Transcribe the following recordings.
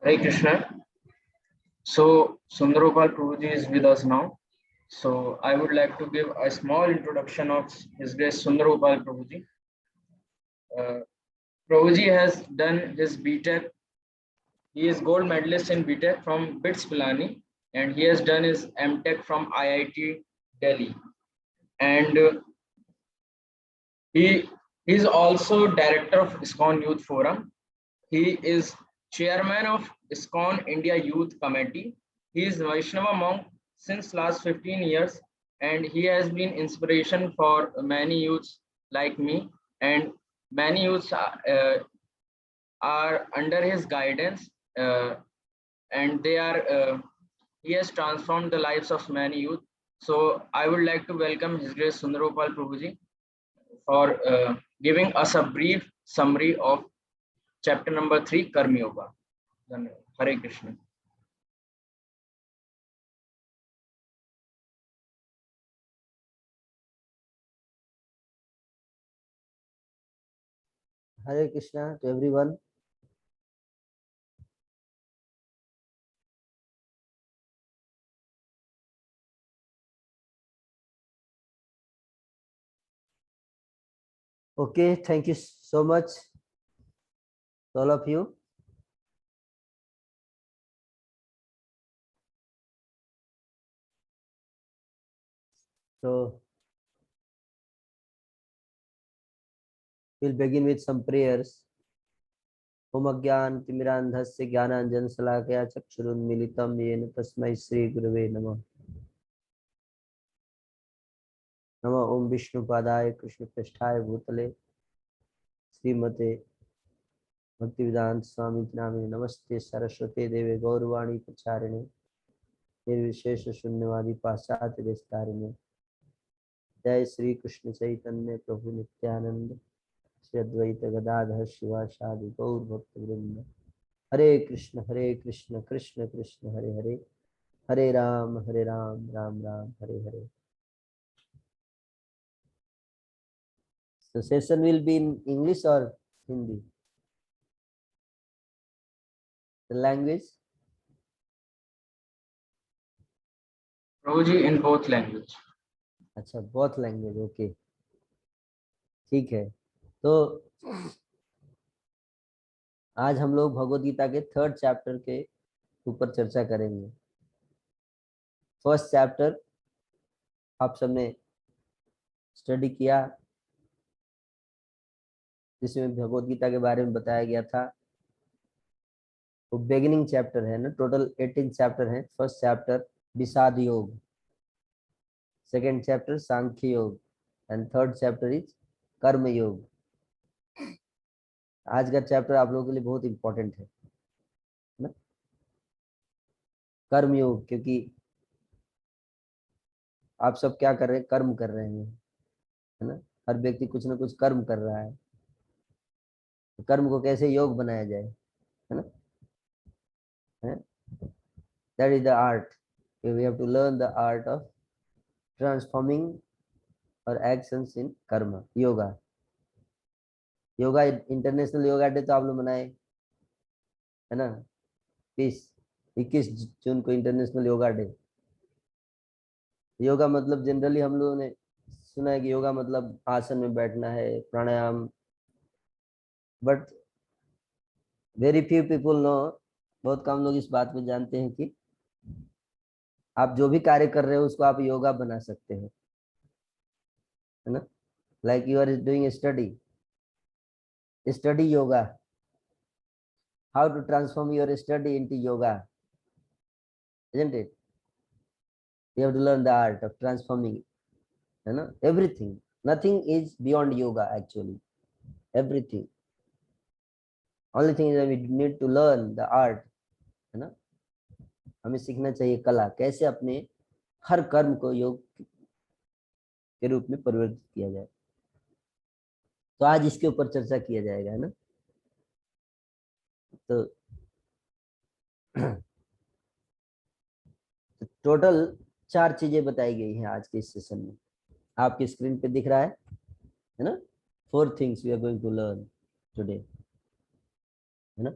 Hare Krishna. So Sundaropal Prabhuji is with us now. So I would like to give a small introduction of His Grace Sundaropal Prabhuji. Uh, Prabhuji has done his BTech. He is gold medalist in BTech from BITS Pilani, and he has done his MTech from IIT Delhi. And he is also director of ISKCON Youth Forum. He is chairman of ISKCON India Youth Committee. He is Vaishnava monk since last 15 years, and he has been inspiration for many youths like me, and many youths are under his guidance, and he has transformed the lives of many youth. So I would like to welcome His Grace Sundaropal Prabhuji for giving us a brief summary of chapter number 3, Karma Yoga. Hare Krishna. Hare Krishna to everyone. Okay, thank you so much to all of you. So we'll begin with some prayers. Om Agyan Timirandhasya Jnananjana Salakaya Chakshurunmilitam Yena Tasmai Shri Gurave Namah. Namah Om Vishnu Padaya Krishna Prasthaya Bhutale Srimate Bhaktivedanta Swami Namine Namaste Saraswate Deve Gaurvani Pacharine Nirvishesha Shunyavadi Paschatya Destarine. जय श्री कृष्ण चैतन्य प्रभु नित्यानंद श्री अद्वैत गदाधर शिवासादि गौर भक्त वृंद. हरे कृष्ण कृष्ण कृष्ण हरे हरे, हरे Ram Ram Ram Hare Hare. So session will be in English or Hindi? The language? Prabhuji in both language. अच्छा, both language, okay. ठीक है. तो आज हम लोग भगवद गीता के 3rd चैप्टर के ऊपर चर्चा करेंगे. फर्स्ट चैप्टर आप सबने स्टडी किया, जिसमें भगवद गीता के बारे में बताया गया था. वो बिगिनिंग चैप्टर है ना, टोटल 18 चैप्टर हैं. फर्स्ट चैप्टर विषाद योग, सेकेंड चैप्टर सांख्य योग, एंड थर्ड चैप्टर इज कर्म योग. आज का चैप्टर आप लोगों के लिए बहुत इंपॉर्टेंट है ना, कर्म योग. क्योंकि आप सब क्या कर रहे हैं, कर्म कर रहे हैं, है ना. हर व्यक्ति कुछ ना कुछ कर्म कर रहा है. तो कर्म को कैसे योग बनाया जाए, है ना. That is the art. We have to learn the art of transforming our actions in karma, yoga. Yoga international yoga day तो आप लोग मनाए, है ना. 21 जून को इंटरनेशनल योगा डे. योगा मतलब जनरली हम लोगों ने सुना है कि योगा मतलब आसन में बैठना है, pranayama. But very few people know, बहुत कम लोग इस बात को जानते हैं कि आप जो भी कार्य कर रहे हो उसको आप योगा बना सकते हैं, है ना. Like you are doing study yoga. How to transform your study into yoga, isn't it? You have to learn the art of transforming it, you know, everything. Nothing is beyond yoga actually. Everything. Only thing is that we need to learn the art, है ना. हमें सीखना चाहिए कला, कैसे अपने हर कर्म को योग के रूप में परिवर्तित किया जाए. तो आज इसके ऊपर चर्चा किया जाएगा, है ना. तो टोटल 4 चीजें बताई गई हैं आज के इस सेशन में. आपकी स्क्रीन पे दिख रहा है ना. 4 things we are going to learn today, है ना.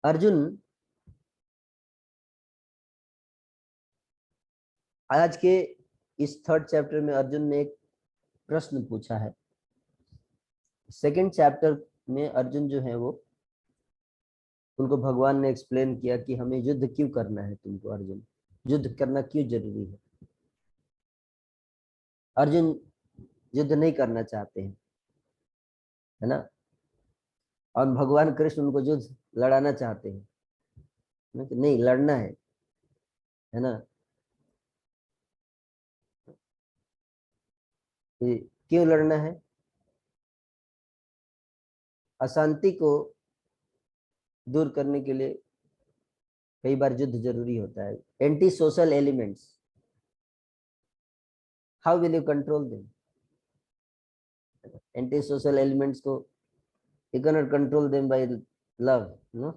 अर्जुन आज के इस 3rd चैप्टर में अर्जुन ने एक प्रश्न पूछा है। 2nd चैप्टर में अर्जुन जो है वो, उनको भगवान ने एक्सप्लेन किया कि हमें युद्ध क्यों करना है, तुमको अर्जुन युद्ध करना क्यों जरूरी है। अर्जुन युद्ध नहीं करना चाहते हैं, है ना, और भगवान कृष्ण उनको युद्ध लड़ाना चाहते हैं, नहीं लड़ना है ना। क्यों लड़ना है? अशांति को दूर करने के लिए कई बार युद्ध जरूरी होता है। Anti social elements, how will you control them? Anti social elements को you can not control them by love, no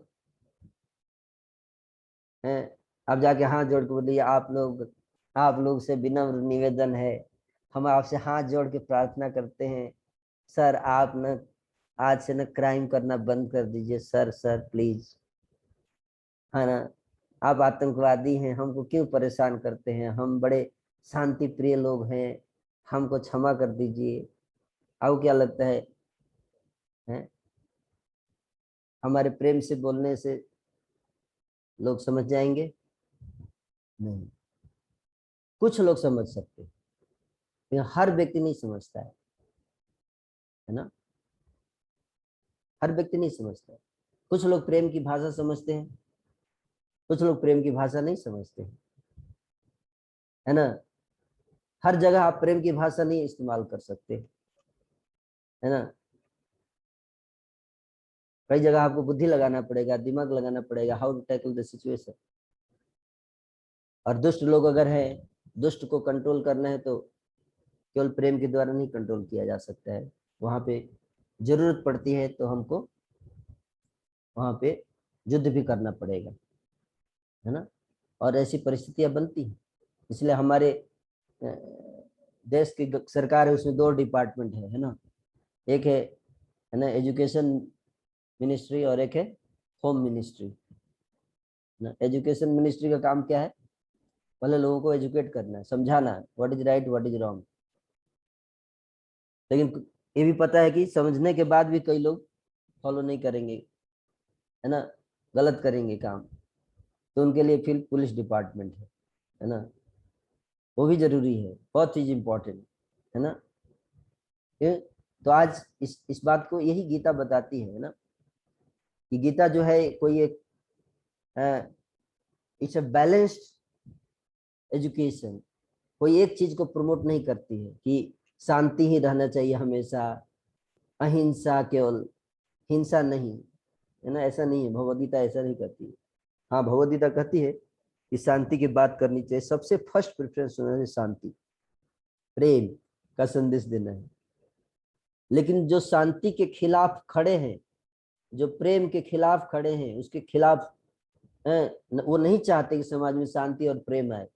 है। अब जाके हाथ जोड़ के बोलिए, आप लोग से विनम्र निवेदन है, हम आपसे हाथ जोड़ के प्रार्थना करते हैं, सर आप न आज से न क्राइम करना बंद कर दीजिए, सर प्लीज, है ना। आप आतंकवादी हैं, हमको क्यों परेशान करते हैं, हम बड़े शांति प्रिय लोग हैं, हमको क्षमा कर दीजिए। आपको क्या लगता है? हमारे प्रेम से बोलने से लोग समझ जाएंगे? नहीं, कुछ लोग समझ सकते हैं, लेकिन हर व्यक्ति नहीं समझता है ना। हर व्यक्ति नहीं समझता है। कुछ लोग प्रेम की भाषा समझते हैं, कुछ लोग प्रेम की भाषा नहीं समझते हैं, है ना। हर जगह आप प्रेम की भाषा नहीं इस्तेमाल कर सकते, है ना। कई जगह आपको बुद्धि लगाना पड़ेगा, दिमाग लगाना पड़ेगा, how to tackle the situation. और दुष्ट लोग अगर हैं, दुष्ट को कंट्रोल करना है तो केवल प्रेम के द्वारा नहीं कंट्रोल किया जा सकता है। वहां पे जरूरत पड़ती है तो हमको वहां पे युद्ध भी करना पड़ेगा, है ना। और ऐसी परिस्थितियां बनती हैं, इसलिए हमारे देश की सरकार है, उसमें 2 डिपार्टमेंट है ना। एक है ना एजुकेशन मिनिस्ट्री और एक है होम मिनिस्ट्री ना। एजुकेशन मिनिस्ट्री का काम क्या है? पहले लोगों को एजुकेट करना है, समझाना है what is right what is wrong. लेकिन ये भी पता है कि समझने के बाद भी कई लोग फॉलो नहीं करेंगे, है ना, गलत करेंगे काम, तो उनके लिए फिर पुलिस डिपार्टमेंट है ना। वो भी जरूरी है, बहुत चीज इंपॉर्टेंट है ना। तो आज इस बात को यही गीता बताती है ना, कि गीता जो है कोई एक इट्स अ बैलेंस्ड एजुकेशन, कोई एक चीज को प्रमोट नहीं करती है कि शांति ही रहना चाहिए हमेशा, अहिंसा केवल, हिंसा नहीं, है ना। ऐसा नहीं है, भगवद गीता ऐसा नहीं करती है। हाँ, भगवद गीता कहती है कि शांति की बात करनी चाहिए, सबसे फर्स्ट प्रेफरेंस होना है शांति, प्रेम का संदेश देना है। लेकिन जो शांति के खिलाफ खड़े हैं, जो प्रेम के खिलाफ खड़े हैं, उसके खिलाफ वो नहीं चाहते कि समाज में शांति और प्रेम आए।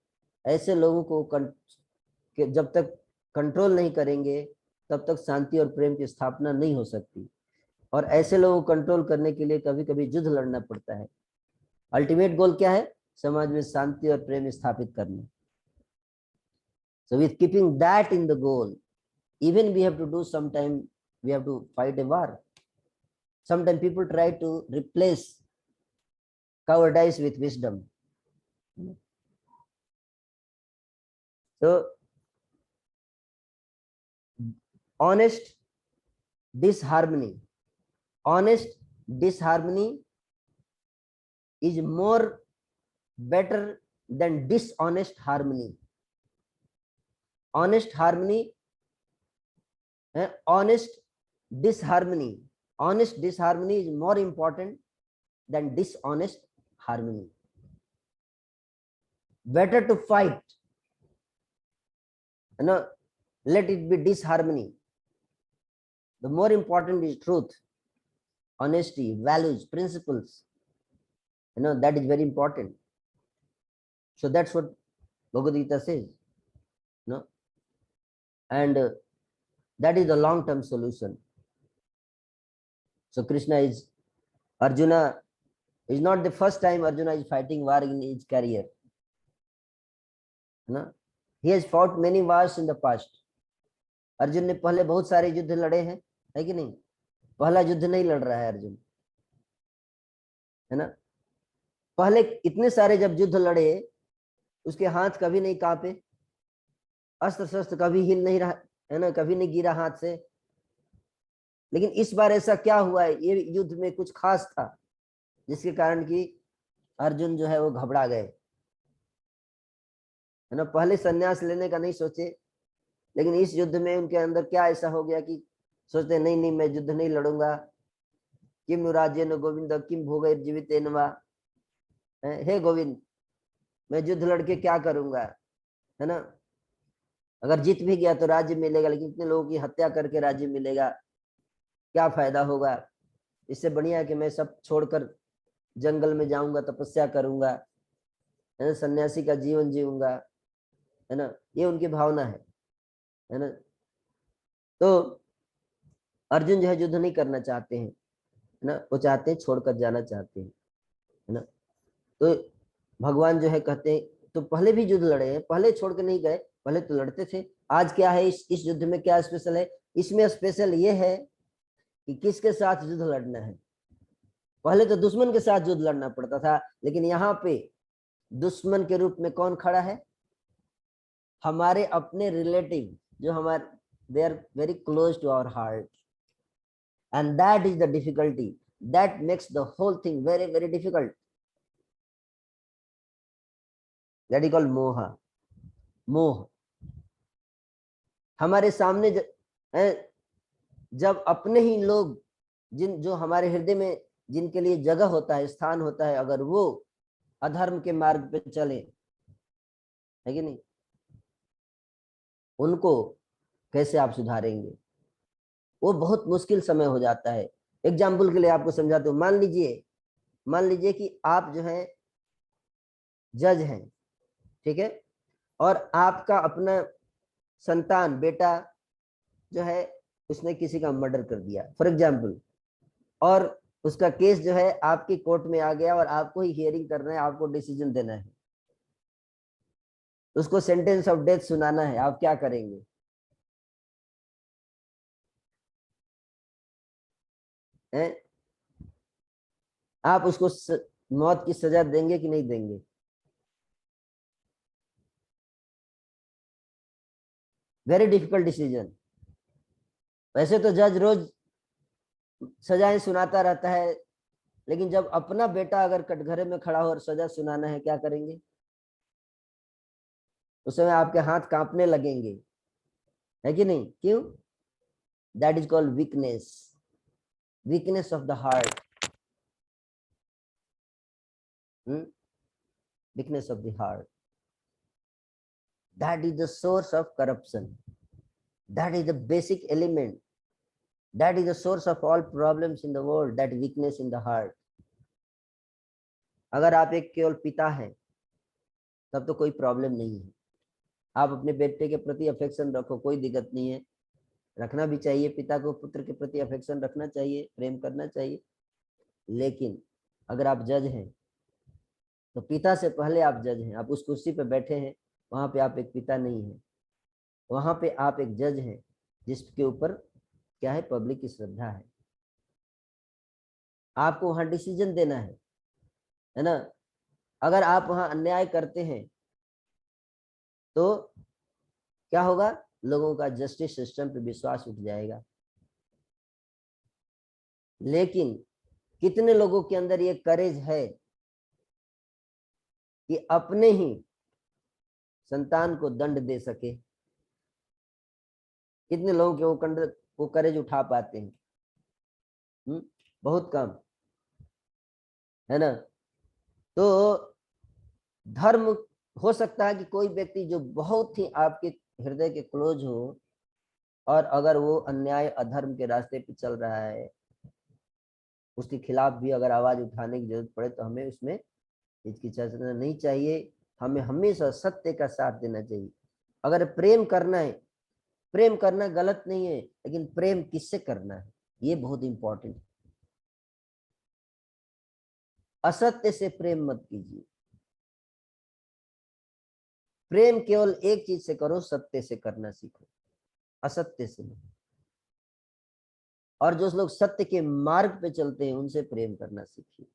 ऐसे लोगों को जब तक कंट्रोल नहीं करेंगे तब तक शांति और प्रेम की स्थापना नहीं हो सकती। और ऐसे लोगों को कंट्रोल करने के लिए कभी कभी युद्ध लड़ना पड़ता है। अल्टीमेट गोल क्या है? समाज में शांति और प्रेम स्थापित करना। So with keeping that in the goal, even we have to do sometime, we have to fight a war. Sometimes people try to replace cowardice with wisdom. So honest disharmony is more better than dishonest harmony. Honest harmony, honest disharmony is more important than dishonest harmony. Better to fight, let it be disharmony. The more important is truth, honesty, values, principles. That is very important. So that's what Bhagavad Gita says. And that is the long-term solution. So Krishna is Arjuna is not the first time Arjuna is fighting war in his career. ना? He has fought many wars in the past. Arjun ने पहले बहुत सारे युद्ध लड़े हैं, है कि नहीं? पहला युद्ध नहीं लड़ रहा है अर्जुन, है ना? पहले इतने सारे जब युद्ध लड़े, उसके हाथ कभी नहीं कांपे, अस्त्र शस्त्र कभी हिल नहीं रहा, है ना, कभी नहीं गिरा हाथ से। लेकिन इस बार ऐसा क्या हुआ है, ये युद्ध में कुछ खास था जिसके कारण कि अर्जुन जो है वो घबरा गए, है ना। पहले संन्यास लेने का नहीं सोचे, लेकिन इस युद्ध में उनके अंदर क्या ऐसा हो गया कि सोचते नहीं नहीं मैं युद्ध नहीं लड़ूंगा। किम नु राज्येन गोविंद किम भोगैर्जीवितेन वा, हे गोविंद मैं युद्ध लड़के क्या करूंगा, है ना। अगर जीत भी गया तो राज्य मिलेगा, लेकिन इतने लोगों की हत्या करके राज्य मिलेगा, क्या फायदा होगा। इससे बढ़िया है कि मैं सब छोड़कर जंगल में जाऊंगा, तपस्या करूंगा, है ना, सन्यासी का जीवन जीऊंगा, है ना। ये उनकी भावना है ना। तो अर्जुन जो है युद्ध नहीं करना चाहते हैं, है ना, वो चाहते हैं छोड़कर जाना चाहते हैं, है ना। तो भगवान जो है कहते हैं तो पहले भी युद्ध लड़े हैं, पहले छोड़ के नहीं गए, पहले तो लड़ते थे। आज क्या है, इस युद्ध में क्या स्पेशल है? इसमें स्पेशल ये है कि किसके साथ युद्ध लड़ना है। पहले तो दुश्मन के साथ युद्ध लड़ना पड़ता था, लेकिन यहाँ पे दुश्मन के रूप में कौन खड़ा है? हमारे अपने रिलेटिव, जो हमारे they are very close to our heart, and that is the difficulty, that makes the whole thing very very difficult. That is called मोह। मोह हमारे सामने जब अपने ही लोग जो हमारे हृदय में जिनके लिए जगह होता है, स्थान होता है, अगर वो अधर्म के मार्ग पे चले, है कि नहीं, उनको कैसे आप सुधारेंगे? वो बहुत मुश्किल समय हो जाता है। एग्जाम्पल के लिए आपको समझाते हूँ। मान लीजिए कि आप जो है जज हैं, ठीक है, और आपका अपना संतान बेटा जो है उसने किसी का मर्डर कर दिया फॉर एग्जाम्पल, और उसका केस जो है आपकी कोर्ट में आ गया और आपको ही हियरिंग करना है, आपको डिसीजन देना है, उसको सेंटेंस ऑफ डेथ सुनाना है, आप क्या करेंगे? आप उसको मौत की सजा देंगे कि नहीं देंगे? Very difficult decision. वैसे तो जज रोज सजाएं सुनाता रहता है, लेकिन जब अपना बेटा अगर कटघरे में खड़ा हो और सजा सुनाना है, क्या करेंगे? उस समय आपके हाथ कांपने लगेंगे, है कि नहीं? क्यों? That is called weakness, weakness of the heart, weakness of the heart. That is the source of corruption. That is the basic element. That is the source of all problems in the world. That weakness in the heart. अगर आप एक केवल पिता हैं तब तो कोई problem नहीं है, आप अपने बेटे के प्रति अफेक्शन रखो, कोई दिक्कत नहीं है, रखना भी चाहिए। पिता को पुत्र के प्रति अफेक्शन रखना चाहिए, प्रेम करना चाहिए। लेकिन अगर आप जज हैं तो पिता से पहले आप जज हैं। आप उस कुर्सी पे बैठे हैं, वहां पे आप एक पिता नहीं है, वहां पे आप एक जज हैं जिसके ऊपर क्या है? पब्लिक की श्रद्धा है। आपको वहां डिसीजन देना है ना। अगर आप वहां अन्याय करते हैं तो क्या होगा? लोगों का जस्टिस सिस्टम पे विश्वास उठ जाएगा। लेकिन कितने लोगों के अंदर ये करेज है कि अपने ही संतान को दंड दे सके? कितने लोगों के वो करेज उठा पाते हैं? बहुत कम, है ना। तो धर्म हो सकता है कि कोई व्यक्ति जो बहुत ही आपके हृदय के क्लोज हो, और अगर वो अन्याय अधर्म के रास्ते पे चल रहा है, उसके खिलाफ भी अगर आवाज उठाने की जरूरत पड़े तो हमें उसमें हिचकिचाना नहीं चाहिए। हमें हमेशा सत्य का साथ देना चाहिए। अगर प्रेम करना है, प्रेम करना गलत नहीं है, लेकिन प्रेम किससे करना है, ये बहुत इंपॉर्टेंट। असत्य से प्रेम मत कीजिए। प्रेम केवल एक चीज से करो, सत्य से करना सीखो, असत्य से नहीं। और जो लोग सत्य के मार्ग पे चलते हैं उनसे प्रेम करना सीखिए,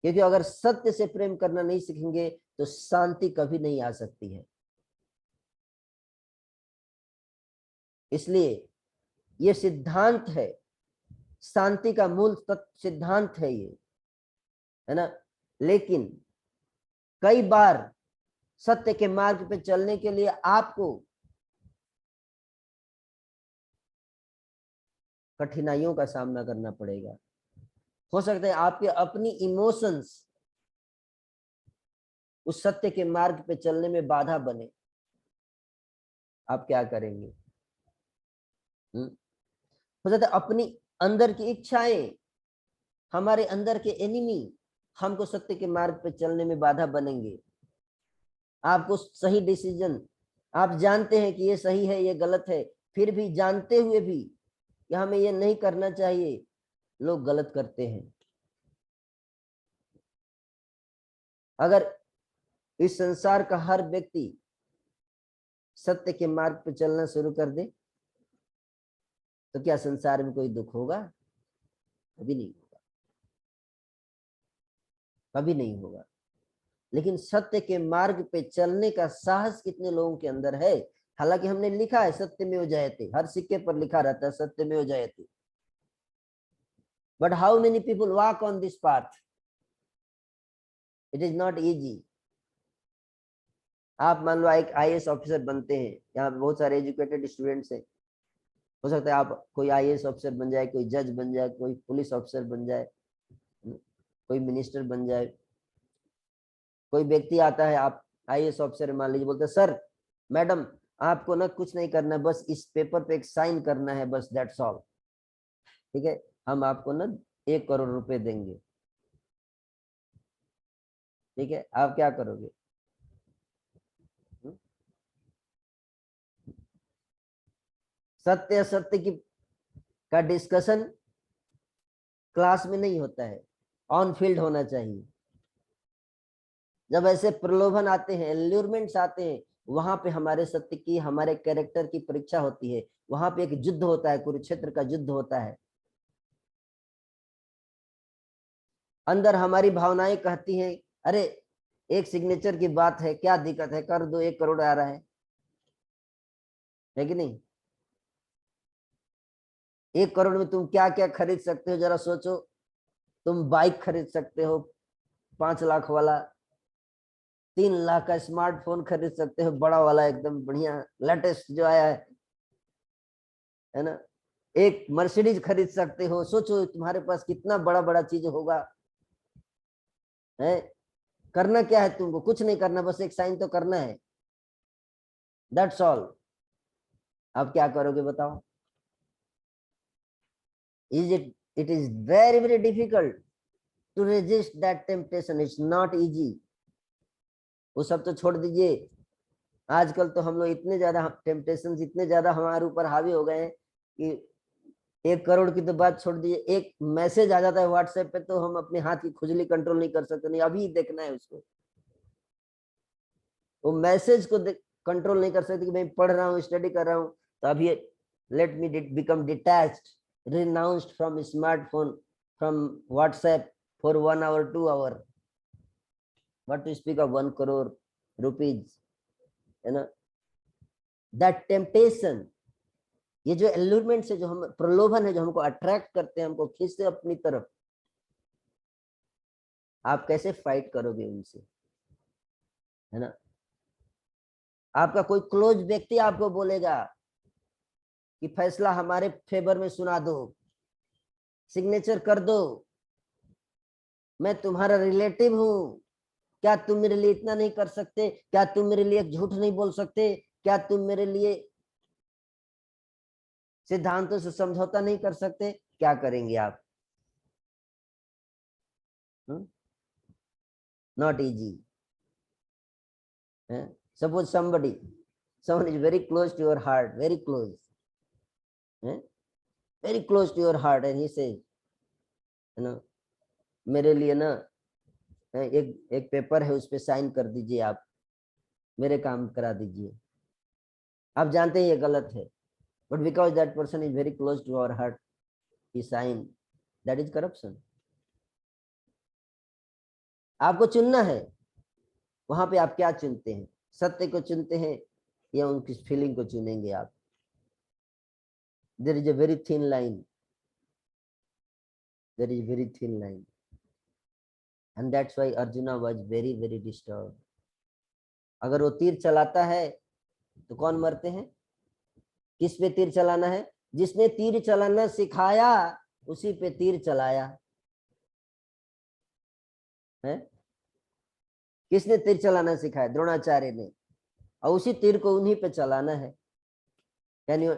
क्योंकि अगर सत्य से प्रेम करना नहीं सीखेंगे तो शांति कभी नहीं आ सकती है। इसलिए ये सिद्धांत है, शांति का मूल सिद्धांत है ये, है ना। लेकिन कई बार सत्य के मार्ग पे चलने के लिए आपको कठिनाइयों का सामना करना पड़ेगा। हो सकता है आपके अपनी इमोशंस उस सत्य के मार्ग पे चलने में बाधा बने। आप क्या करेंगे? हो सकता है अपनी अंदर की इच्छाएं, हमारे अंदर के एनिमी हमको सत्य के मार्ग पे चलने में बाधा बनेंगे। आपको सही डिसीजन, आप जानते हैं कि ये सही है ये गलत है, फिर भी जानते हुए भी कि हमें ये नहीं करना चाहिए, लोग गलत करते हैं। अगर इस संसार का हर व्यक्ति सत्य के मार्ग पर चलना शुरू कर दे तो क्या संसार में कोई दुख होगा? कभी नहीं होगा, कभी नहीं होगा। लेकिन सत्य के मार्ग पे चलने का साहस कितने लोगों के अंदर है? हालांकि हमने लिखा है सत्यमेव जयते, हर सिक्के पर लिखा रहता है सत्यमेव जयते, but how many people walk on this path? It is not easy. आप मान लो एक आईएएस ऑफिसर बनते हैं, यहाँ बहुत सारे एजुकेटेड स्टूडेंट्स हैं, हो सकता है आप कोई आईएएस ऑफिसर बन जाए, कोई जज बन जाए, कोई पुलिस ऑफिसर बन जाए, कोई मिनिस्टर बन जाए। कोई व्यक्ति आता है, आप आईएएस ऑफिसर मान लीजिए, बोलते सर मैडम आपको ना कुछ नहीं करना है, बस इस पेपर पे एक साइन करना है, बस दैट्स ऑल, ठीक है, हम आपको ना 1 करोड़ रुपए देंगे। ठीक है, आप क्या करोगे? सत्य असत्य की का डिस्कशन क्लास में नहीं होता है, ऑन फील्ड होना चाहिए। जब ऐसे प्रलोभन आते हैं, एल्यूरमेंट्स आते हैं, वहां पे हमारे सत्य की, हमारे कैरेक्टर की परीक्षा होती है। वहां पे एक युद्ध होता है, कुरुक्षेत्र का युद्ध होता है। अंदर हमारी भावनाएं कहती हैं अरे एक सिग्नेचर की बात है, क्या दिक्कत है, कर दो, 1 करोड़ आ रहा है कि नहीं? 1 करोड़ में तुम क्या क्या खरीद सकते हो जरा सोचो। तुम बाइक खरीद सकते हो 5 लाख वाला, 3 लाख का स्मार्टफोन खरीद सकते हो, बड़ा वाला एकदम बढ़िया लेटेस्ट जो आया है ना। एक मर्सिडीज खरीद सकते हो। सोचो तुम्हारे पास कितना बड़ा बड़ा चीज होगा, है। करना क्या है तुमको? कुछ नहीं करना, बस एक साइन तो करना है, दैट्स ऑल। आप क्या करोगे बताओ? It is very very difficult to resist that temptation. It's not easy. वो सब तो छोड़ दीजिए, आजकल तो हम लोग इतने ज्यादा टेम्पटेशन, इतने ज्यादा हमारे ऊपर हावी हो गए हैं कि 1 करोड़ की तो बात छोड़ दीजिए, एक मैसेज आ जाता है व्हाट्सएप पे तो हम अपने हाथ की खुजली कंट्रोल नहीं कर सकते, नहीं अभी देखना है उसको। वो मैसेज को कंट्रोल नहीं कर सकते कि मैं पढ़ रहा हूँ, स्टडी कर रहा हूँ, तो अभी let me become detached, renounced from smartphone, from WhatsApp for 1 hour, 2 hour. What to speak of 1 crore rupees, है ना। That temptation, ये जो एल्यूरमेंट से, जो हम प्रलोभन है, जो हमको अट्रैक्ट करते हैं, हमको खींचते अपनी तरफ, आप कैसे फाइट करोगे उनसे, है ना। आपका कोई क्लोज व्यक्ति आपको बोलेगा कि फैसला हमारे फेवर में सुना दो, सिग्नेचर कर दो, मैं तुम्हारा रिलेटिव हूं, क्या तुम मेरे लिए इतना नहीं कर सकते? क्या तुम मेरे लिए झूठ नहीं बोल सकते? क्या तुम मेरे लिए सिद्धांतों से समझौता नहीं कर सकते? क्या करेंगे आप? Not easy. Suppose someone is very close to your heart, very close, very close to your heart, and he says, मेरे लिए ना एक एक पेपर है, उस पे साइन कर दीजिए, आप मेरे काम करा दीजिए। आप जानते हैं ये गलत है, but because that person is very close to our heart, he sign, that is corruption. आपको चुनना है, वहां पे आप क्या चुनते हैं? सत्य को चुनते हैं या उनकी फीलिंग को चुनेंगे आप? There is a very thin line, there is very thin line, and that's why Arjuna was very very disturb. अगर वो तीर चलाता है तो कौन मरते हैं? किस पे तीर चलाना है? जिसने तीर चलाना सिखाया उसी पे तीर चलाया है। किसने तीर चलाना सिखाया? द्रोणाचार्य ने, और उसी तीर को उन्हीं पे चलाना है। Can you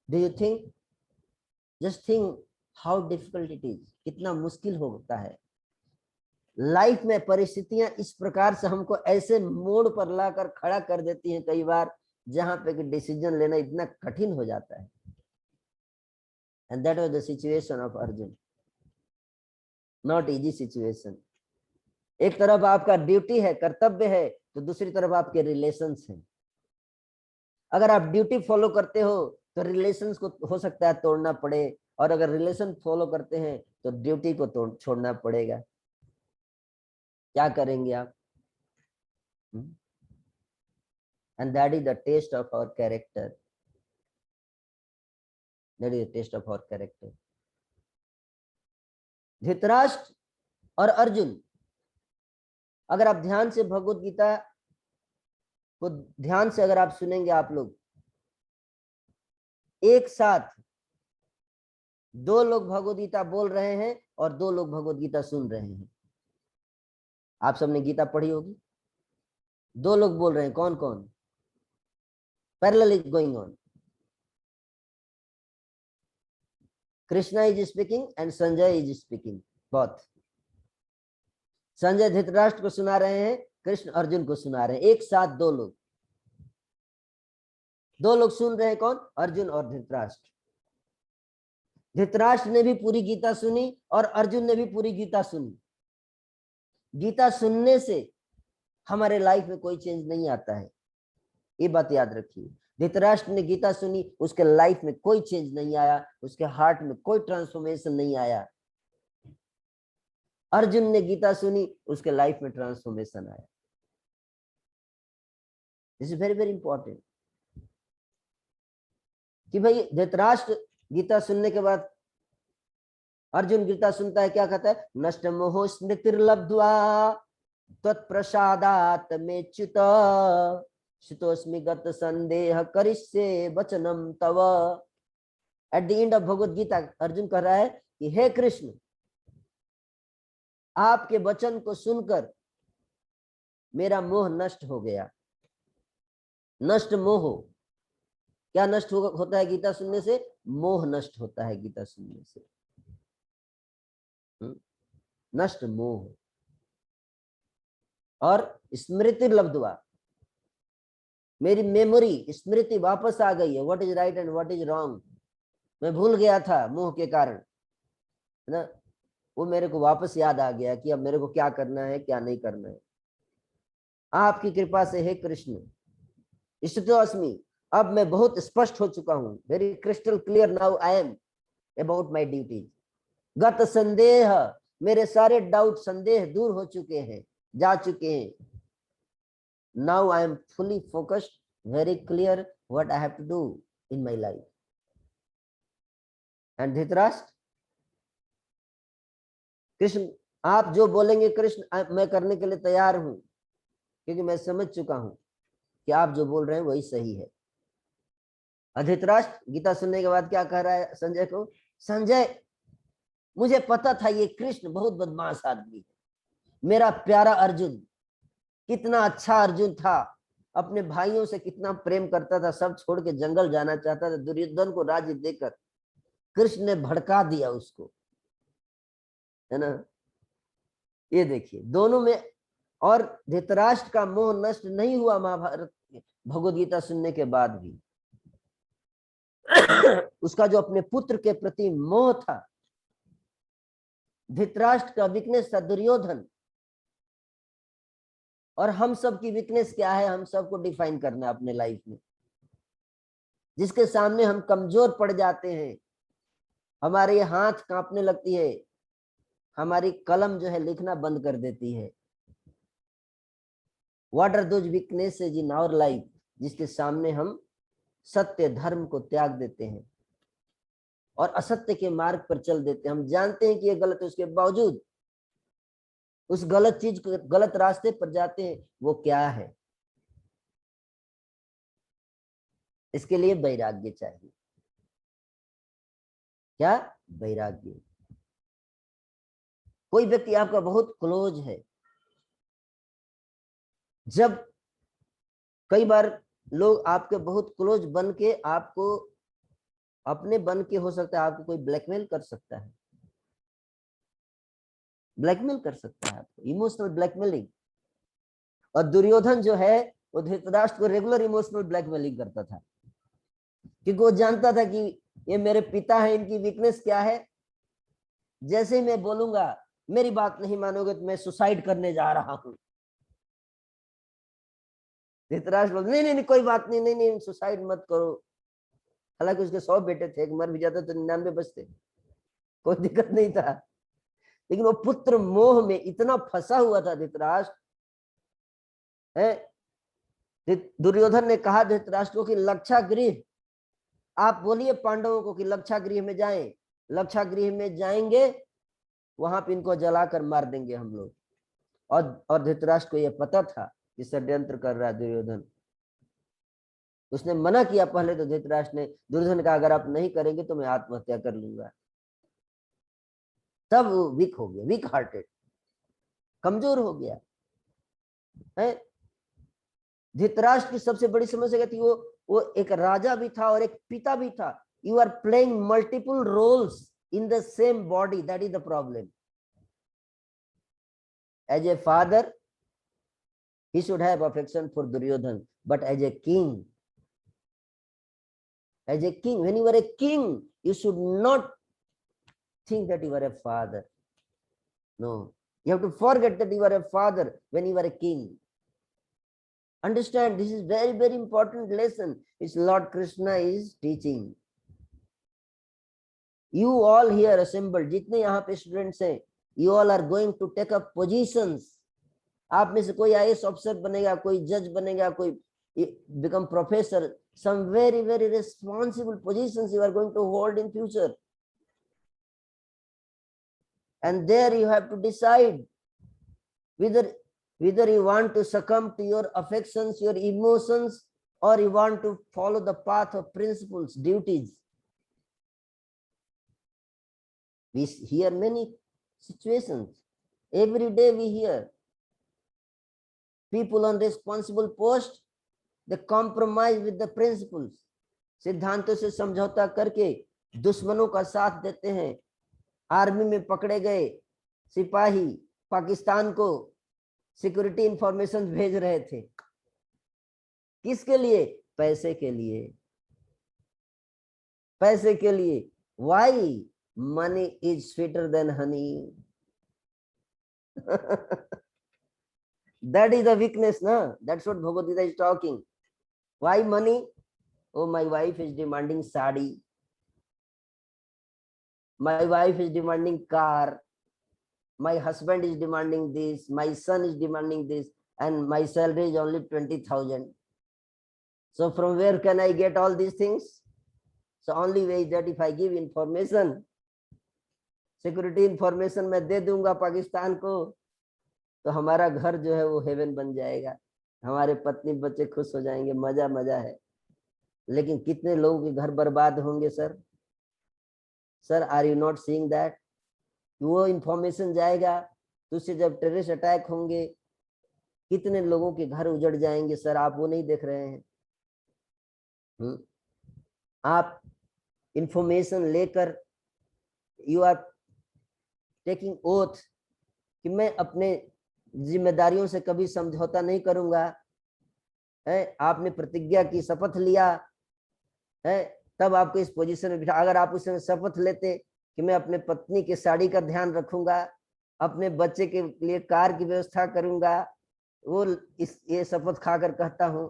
do you think, just think how difficult it is, कितना मुश्किल होता है। लाइफ में परिस्थितियां इस प्रकार से हमको ऐसे मोड़ पर लाकर खड़ा कर देती हैं कई बार, जहां पे कि डिसीजन लेना इतना कठिन हो जाता है। And that was the situation of Arjun, not easy situation. एक तरफ आपका ड्यूटी है, कर्तव्य है, तो दूसरी तरफ आपके रिलेशंस हैं। अगर आप ड्यूटी फॉलो करते हो तो रिलेशंस को हो सकता है तोड़ना पड़े, और अगर रिलेशन फॉलो करते हैं तो ड्यूटी को छोड़ना पड़ेगा। क्या करेंगे आप? And that is the test of our character, that is the test of our character. Dhritarashtra और अर्जुन, अगर आप ध्यान से भगवत गीता को ध्यान से अगर आप सुनेंगे, आप लोग एक साथ दो लोग भगवत गीता बोल रहे हैं और दो लोग भगवत गीता सुन रहे हैं। आप सबने गीता पढ़ी होगी, दो लोग बोल रहे हैं, कौन कौन? Parallel is going on, Krishna is speaking and Sanjay is speaking, both. Sanjay Dhritarashtra को सुना रहे हैं, कृष्ण अर्जुन को सुना रहे हैं, एक साथ दो लोग। दो लोग सुन रहे हैं, कौन? अर्जुन और धृतराष्ट्र। धृतराष्ट्र ने भी पूरी गीता सुनी और अर्जुन ने भी पूरी गीता सुनी। गीता सुनने से हमारे लाइफ में कोई चेंज नहीं आता है, ये बात याद रखिए। धृतराष्ट्र ने गीता सुनी, उसके लाइफ में कोई चेंज नहीं आया, उसके हार्ट में कोई ट्रांसफॉर्मेशन नहीं आया। अर्जुन ने गीता सुनी, उसके लाइफ में ट्रांसफॉर्मेशन आया। This is very very important कि भाई धृतराष्ट्र गीता सुनने के बाद अर्जुन गीता सुनता है, क्या कहता है? नष्ट मोह स्मृतिर्लब्ध्वा तत्प्रसादात् मे च्युत शुतोस्मि गत संदेह करिष्ये वचनम तव। At the end of Bhagavad Gita Arjun कह रहा है कि हे कृष्ण, आपके वचन को सुनकर मेरा मोह नष्ट हो गया। नष्ट मोह, क्या नष्ट होता है गीता सुनने से? मोह नष्ट होता है गीता सुनने से। नष्ट मोह। और स्मृति लब्ध्वा, मेरी मेमोरी, स्मृति वापस आ गई है, what is right and what is wrong. मैं भूल गया था मोह के कारण, है ना, वो मेरे को वापस याद आ गया कि अब मेरे को क्या करना है, क्या नहीं करना है। आपकी कृपा से हे कृष्ण, ईष्टोस्मि, अब मैं बहुत स्पष्ट हो चुका हूं, very crystal clear now I am about my duties. गत संदेह, मेरे सारे डाउट, संदेह दूर हो चुके हैं, जा चुके हैं। Now I am fully focused, very clear what I have to do in my life. And Dhritarashtra, Krishna आप जो बोलेंगे कृष्ण मैं करने के लिए तैयार हूं, क्योंकि मैं समझ चुका हूं कि आप जो बोल रहे हैं वही सही है। धृतराष्ट्र गीता सुनने के बाद क्या कह रहा है संजय को? संजय, मुझे पता था ये कृष्ण बहुत बदमाश आदमी है। मेरा प्यारा अर्जुन, कितना अच्छा अर्जुन था, अपने भाइयों से कितना प्रेम करता था, सब छोड़ के जंगल जाना चाहता था, दुर्योधन को राज्य देकर कृष्ण ने भड़का दिया उसको, है ना। ये देखिए दोनों में। और धृतराष्ट्र का मोह नष्ट नहीं हुआ महाभारत भगवद गीता सुनने के बाद भी। उसका जो अपने पुत्र के प्रति मोह था, धृतराष्ट्र का वीकनेस था दुर्योधन, और हम सब की वीकनेस क्या है, हम सबको डिफाइन करना है अपने लाइफ में। जिसके सामने हम कमजोर पड़ जाते हैं, हमारे हाथ कांपने लगती है, हमारी कलम जो है लिखना बंद कर देती है। What are those weaknesses in our life, जिसके सामने हम सत्य धर्म को त्याग देते हैं और असत्य के मार्ग पर चल देते हैं। हम जानते हैं कि ये गलत है, उसके बावजूद उस गलत चीज को, गलत रास्ते पर जाते हैं। वो क्या है? इसके लिए वैराग्य चाहिए। क्या? वैराग्य। कोई व्यक्ति आपका बहुत क्लोज है, जब कई बार लोग आपके बहुत क्लोज बन के आपको अपने बन के, हो सकता है आपको कोई ब्लैकमेल कर सकता है, ब्लैकमेल कर सकता है आपको, इमोशनल ब्लैकमेलिंग। और दुर्योधन जो है वो धृतराष्ट्र को रेगुलर इमोशनल ब्लैकमेलिंग करता था, क्योंकि वो जानता था कि ये मेरे पिता है, इनकी वीकनेस क्या है। जैसे ही मैं बोलूंगा मेरी बात नहीं मानोगे तो मैं सुसाइड करने जा रहा हूं, धृतराष्ट्र बोलते नहीं नहीं नहीं कोई बात नहीं, नहीं नहीं सुसाइड मत करो। हालांकि उसके 100 बेटे थे, एक मर भी जाता तो 99 बचते, कोई दिक्कत नहीं था। लेकिन वो पुत्र मोह में इतना फंसा हुआ था धृतराष्ट्र है। दुर्योधन ने कहा धृतराष्ट्र को कि लक्षागृह, आप बोलिए पांडवों को कि लक्षागृह में जाएं, लक्षागृह में जाएंगे, वहां पे इनको जलाकर मार देंगे हम लोग। और धृतराष्ट्र को यह पता था कि षड्यंत्र कर रहा है दुर्योधन। उसने मना किया पहले तो धृतराष्ट्र ने, दुर्योधन का अगर आप नहीं करेंगे तो मैं आत्महत्या कर लूंगा। तब वो वीक हो गया, वीक हार्टेड, कमजोर हो गया है। धृतराष्ट्र की सबसे बड़ी समस्या क्या थी? वो एक राजा भी था और एक पिता भी था। You are playing multiple roles in the same body, that is the problem. As a father he should have affection for Duryodhan, but as a king, when you are a king, you should not think that you are a father. No, you have to forget that you are a father when you are a king. Understand, this is very very important lesson which Lord Krishna is teaching. You all here assembled, जितने यहाँ पे students हैं, you all are going to take up positions. आप में से कोई IAS officer बनेगा, कोई जज बनेगा, कोई become professor, some very very responsible positions you are going to hold in future. And there you have to decide whether you want to succumb to your affections, your emotions, or you want to follow the path of principles, duties. We hear many situations. Every day we hear people on responsible post, they compromise with the principles. सिद्धांतों से समझौता करके दुश्मनों का साथ देते हैं। Army में पकड़े गए सिपाही पाकिस्तान को सिक्योरिटी इंफॉर्मेशन भेज रहे थे, किसके लिए? पैसे के लिए, पैसे के लिए। Why? Money is sweeter than honey. That is the weakness, na? That's what Bhagavad Gita is talking. Why money? Oh, my wife is demanding sari. My wife is demanding car. My husband is demanding this. My son is demanding this. And my salary is only 20,000. So from where can I get all these things? So only way is that if I give information, security information मैं दे दूंगा पाकिस्तान को, तो हमारा घर जो है वो haven बन जाएगा, हमारे पत्नी बच्चे खुश हो जाएंगे, मजा मजा है। लेकिन कितने लोगों के घर बर्बाद होंगे sir? Sir, are you not seeing that? वो इंफॉर्मेशन जाएगा तो उससे जब टेररिस्ट अटैक होंगे कितने लोगों के घर उजड़ जाएंगे सर, आप वो नहीं देख रहे हैं? आप इंफॉर्मेशन लेकर यू आर टेकिंग ओथ कि मैं अपने जिम्मेदारियों से कभी समझौता नहीं करूंगा है। आपने प्रतिज्ञा की, शपथ लिया है, तब आपको इस पोजीशन में बिठा। अगर आप उसमें शपथ लेते कि मैं अपने पत्नी के साड़ी का ध्यान रखूंगा, अपने बच्चे के लिए कार की व्यवस्था करूंगा, वो इस ये शपथ खाकर कहता हूं,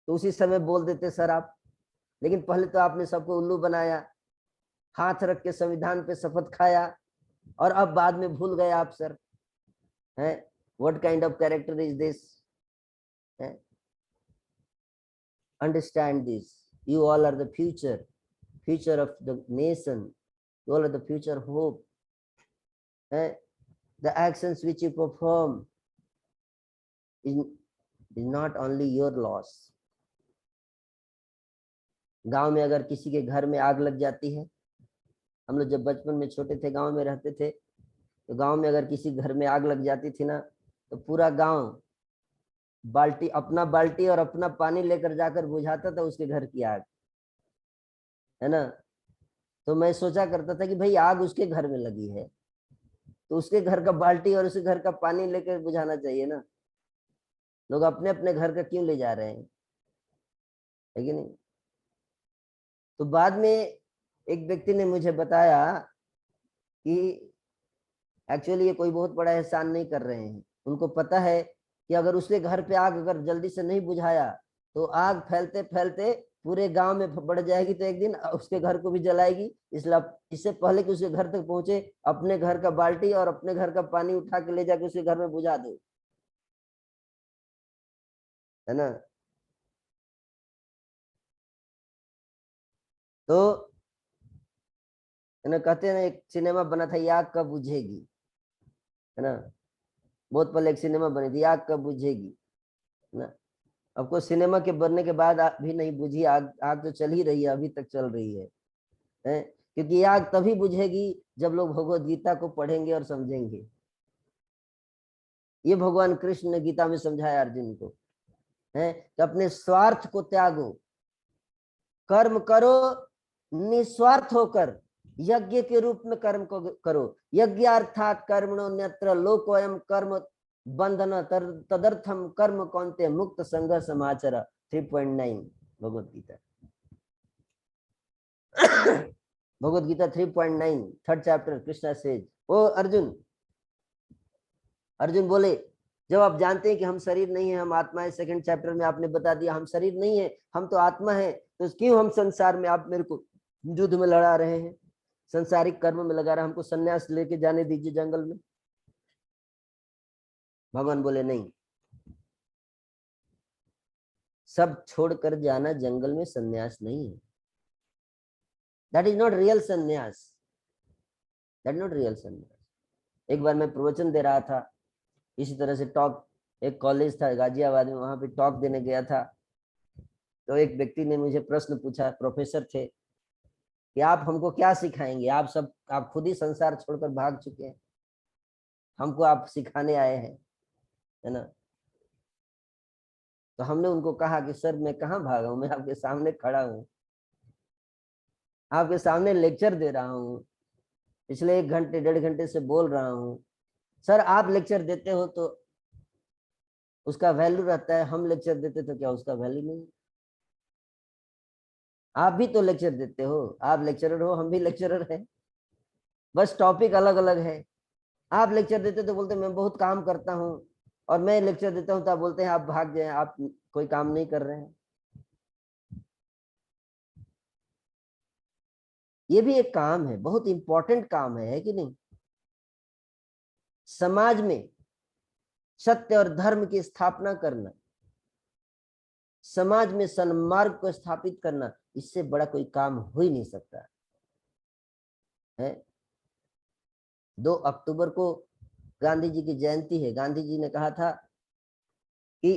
तो उसी समय बोल देते सर आप, लेकिन पहले तो आपने सबको उल्लू बनाया, हाथ रख के संविधान पे शपथ खाया, और अब बाद में भूल गए आप सर, हैं? What kind of character is this? Understand this. You all are the future of the nation. You all are the future hope. The actions which you perform is not only your loss. गांव में अगर किसी के घर में आग लग जाती है, हम लोग जब बचपन में छोटे थे, गांव में रहते थे, तो गांव में अगर किसी घर में आग लग जाती थी ना, तो पूरा गांव बाल्टी, अपना बाल्टी और अपना पानी लेकर जाकर बुझाता था उसके घर की आग, है ना। तो मैं सोचा करता था कि भाई आग उसके घर में लगी है, तो उसके घर का बाल्टी और उसके घर का पानी लेकर बुझाना चाहिए ना। लोग अपने अपने घर का क्यों ले जा रहे हैं, है कि नहीं? तो बाद में एक व्यक्ति ने मुझे बताया कि एक्चुअली ये कोई बहुत बड़ा एहसान नहीं कर रहे हैं। उनको पता है कि अगर उसके घर पे आग अगर जल्दी से नहीं बुझाया तो आग फैलते फैलते पूरे गांव में बढ़ जाएगी, तो एक दिन उसके घर को भी जलाएगी। इसलिए इससे पहले कि उसके घर तक पहुंचे, अपने घर का बाल्टी और अपने घर का पानी उठा के ले जाके उसके घर में बुझा दो, है ना। तो है ना, कहते हैं ना, एक सिनेमा बना था, ये आग कब बुझेगी, है ना। बहुत पहले एक सिनेमा बनी थी, आग कब बुझेगी, है ना। अब को सिनेमा के बनने के बाद भी नहीं बुझी आग, आग तो चल ही रही है, अभी तक चल रही है? क्योंकि ये आग तभी बुझेगी जब लोग भगवत गीता को पढ़ेंगे और समझेंगे। ये भगवान कृष्ण ने गीता में समझाया अर्जुन को, है कि अपने स्वार्थ को त्यागो, कर्म करो निस्वार्थ होकर, यज्ञ के रूप में कर्म को करो। यज्ञ अर्थात कर्मणो न्यत्र लोकोयम कर्म बंधन तदर्थम कर्म कौन्ते मुक्त संघ समाचार 3.9 Bhagavad Gita. Bhagavad Gita 3.9 third chapter, Krishna says, O Arjun, Arjun बोले जब आप जानते हैं कि हम शरीर नहीं है, हम आत्मा है, सेकंड चैप्टर में आपने बता दिया हम शरीर नहीं है, हम तो आत्मा है, तो क्यों हम संसार में आप मेरे को युद्ध में लड़ा रहे हैं, संसारिक कर्म में लगा रहे, हमको सन्यास लेके जाने दीजिए जंगल में। भगवान बोले नहीं, सब छोड़कर जाना जंगल में सन्यास नहीं है। दैट इज नॉट रियल सन्यास, दैट नॉट रियल सन्यास। एक बार मैं प्रवचन दे रहा था, इसी तरह से टॉक, एक कॉलेज था गाजियाबाद में, वहां पे टॉक देने गया था। तो एक व्यक्ति ने मुझे प्रश्न पूछा, प्रोफेसर थे, कि आप हमको क्या सिखाएंगे, आप खुद ही संसार छोड़कर भाग चुके हैं, हमको आप सिखाने आए हैं, है ना। तो हमने उनको कहा कि सर मैं कहाँ भागा हूं, मैं आपके सामने खड़ा हूँ, आपके सामने लेक्चर दे रहा हूँ, पिछले 1 घंटे 1.5 घंटे से बोल रहा हूँ। सर आप लेक्चर देते हो तो उसका वैल्यू रहता है, हम लेक्चर देते तो क्या उसका वैल्यू नहीं? आप भी तो लेक्चर देते हो, आप लेक्चरर हो, हम भी लेक्चरर हैं, बस टॉपिक अलग अलग है। आप लेक्चर देते तो बोलते मैं बहुत काम करता हूँ, और मैं लेक्चर देता हूँ तो आप बोलते हैं आप भाग जाए, आप कोई काम नहीं कर रहे हैं। ये भी एक काम है, बहुत इंपॉर्टेंट काम है कि नहीं? समाज में सत्य और धर्म की स्थापना करना, समाज में सन्मार्ग को स्थापित करना, इससे बड़ा कोई काम हो ही नहीं सकता है। 2 अक्टूबर को गांधी जी की जयंती है। गांधी जी ने कहा था कि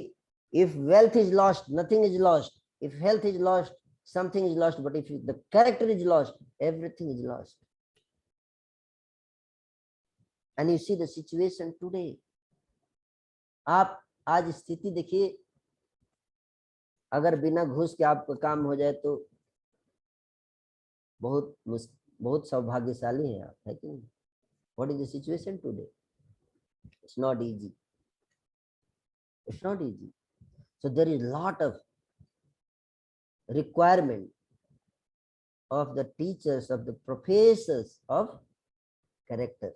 if wealth is lost nothing is lost, if health is lost something is lost, but if the character is lost everything is lost. And you see the situation today, आप आज स्थिति देखिए, अगर बिना घूस के आपका काम हो जाए तो बहुत सौभाग्यशाली है आप, है कि नहीं? What is the situation today? It's not easy, it's not easy. So there is lot of requirement of the teachers, of the professors of character.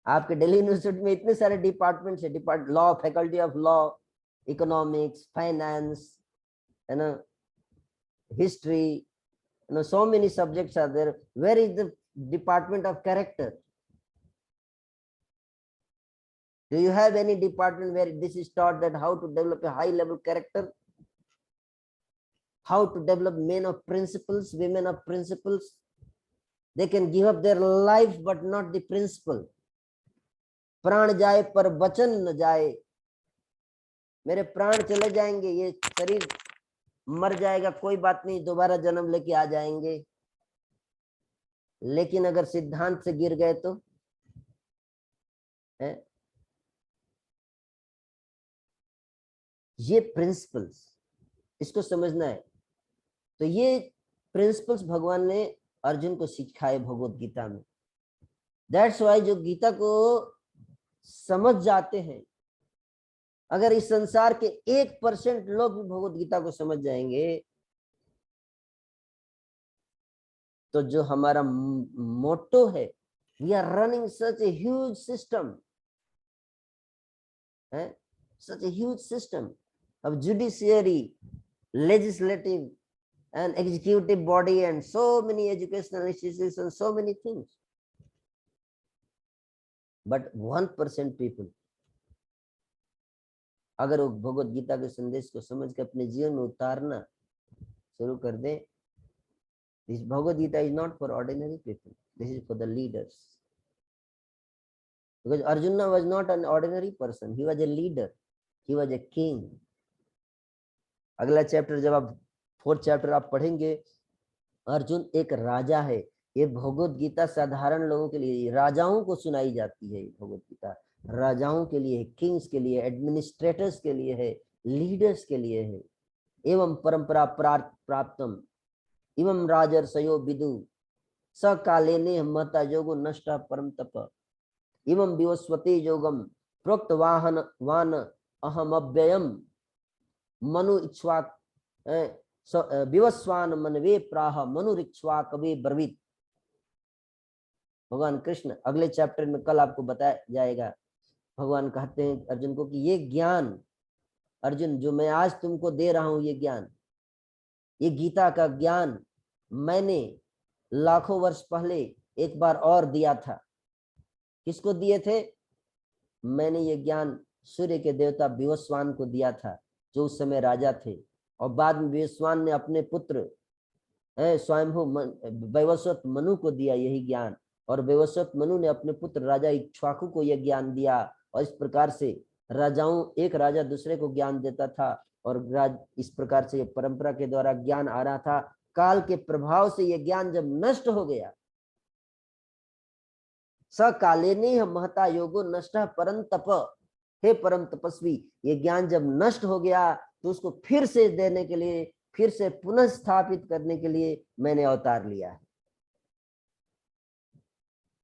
आपके दिल्ली यूनिवर्सिटी में इतने सारे डिपार्टमेंट्स है, law, faculty of law, economics, finance, है ना, history, so many subjects are there. Where is the department of character? Do you have any department where this is taught, that how to develop a high level character, how to develop men of principles, women of principles? They can give up their life but not the principle. प्राण जाए पर वचन न जाए, मेरे प्राण चले जाएंगे, ये शरीर मर जाएगा, कोई बात नहीं, दोबारा जन्म लेके आ जाएंगे, लेकिन अगर सिद्धांत से गिर गए तो है। ये प्रिंसिपल्स, इसको समझना है। तो ये प्रिंसिपल्स भगवान ने अर्जुन को सिखाए भगवत गीता में। दैट्स वाई जो गीता को समझ जाते हैं, अगर इस संसार के 1% लोग भी भगवत गीता को समझ जाएंगे, तो जो हमारा मोटो है, we are running such a huge system, है such a huge system of judiciary, legislative and executive body, and so many educational institutions and so many things, but 1% people अगर वो भगवत गीता के संदेश को समझ के अपने जीवन में उतारना शुरू कर दे, this Bhagavad Gita is not for ordinary people, this is for the leaders, because Arjuna was not an ordinary person, he was a leader, he was a king. अगला चैप्टर जब आप 4th चैप्टर आप पढ़ेंगे, अर्जुन एक राजा है। ये भगवत गीता साधारण लोगों के लिए, राजाओं को सुनाई जाती है। भगवत गीता राजाओं के लिए है, किंग्स के लिए, एडमिनिस्ट्रेटर्स के लिए है, लीडर्स के लिए है। एवं परंपरा प्राप्तम इवं राजर्षयो विदु सकाले ने महता योगो नष्टा परम तप इवं विवस्वते योगम प्रोक्त वान अहम अव्ययम मनु इक्ष्वाक विवस्वान मनवे प्राह मनुरिक्ष्वा कवे ब्रवीत। भगवान कृष्ण अगले चैप्टर में कल आपको बताया जाएगा, भगवान कहते हैं अर्जुन को कि ये ज्ञान अर्जुन जो मैं आज तुमको दे रहा हूं, ये ज्ञान, ये गीता का ज्ञान मैंने लाखों वर्ष पहले एक बार और दिया था। किसको दिए थे? मैंने ये ज्ञान सूर्य के देवता विवस्वान को दिया था, जो उस समय राजा थे, और बाद में विवस्वान ने अपने पुत्र स्वयंभू वैवस्वत मनु को दिया यही ज्ञान, और वैवस्वत मनु ने अपने पुत्र राजा इक्ष्वाकु को यह ज्ञान दिया। और इस प्रकार से राजाओं, एक राजा दूसरे को ज्ञान देता था, और इस प्रकार से परंपरा के द्वारा ज्ञान आ रहा था। काल के प्रभाव से यह ज्ञान जब नष्ट हो गया, सकालेने महता योगो नष्ट परम तप, हे परम तपस्वी, ये ज्ञान जब नष्ट हो गया तो उसको फिर से देने के लिए, फिर से पुनः स्थापित करने के लिए मैंने अवतार लिया है।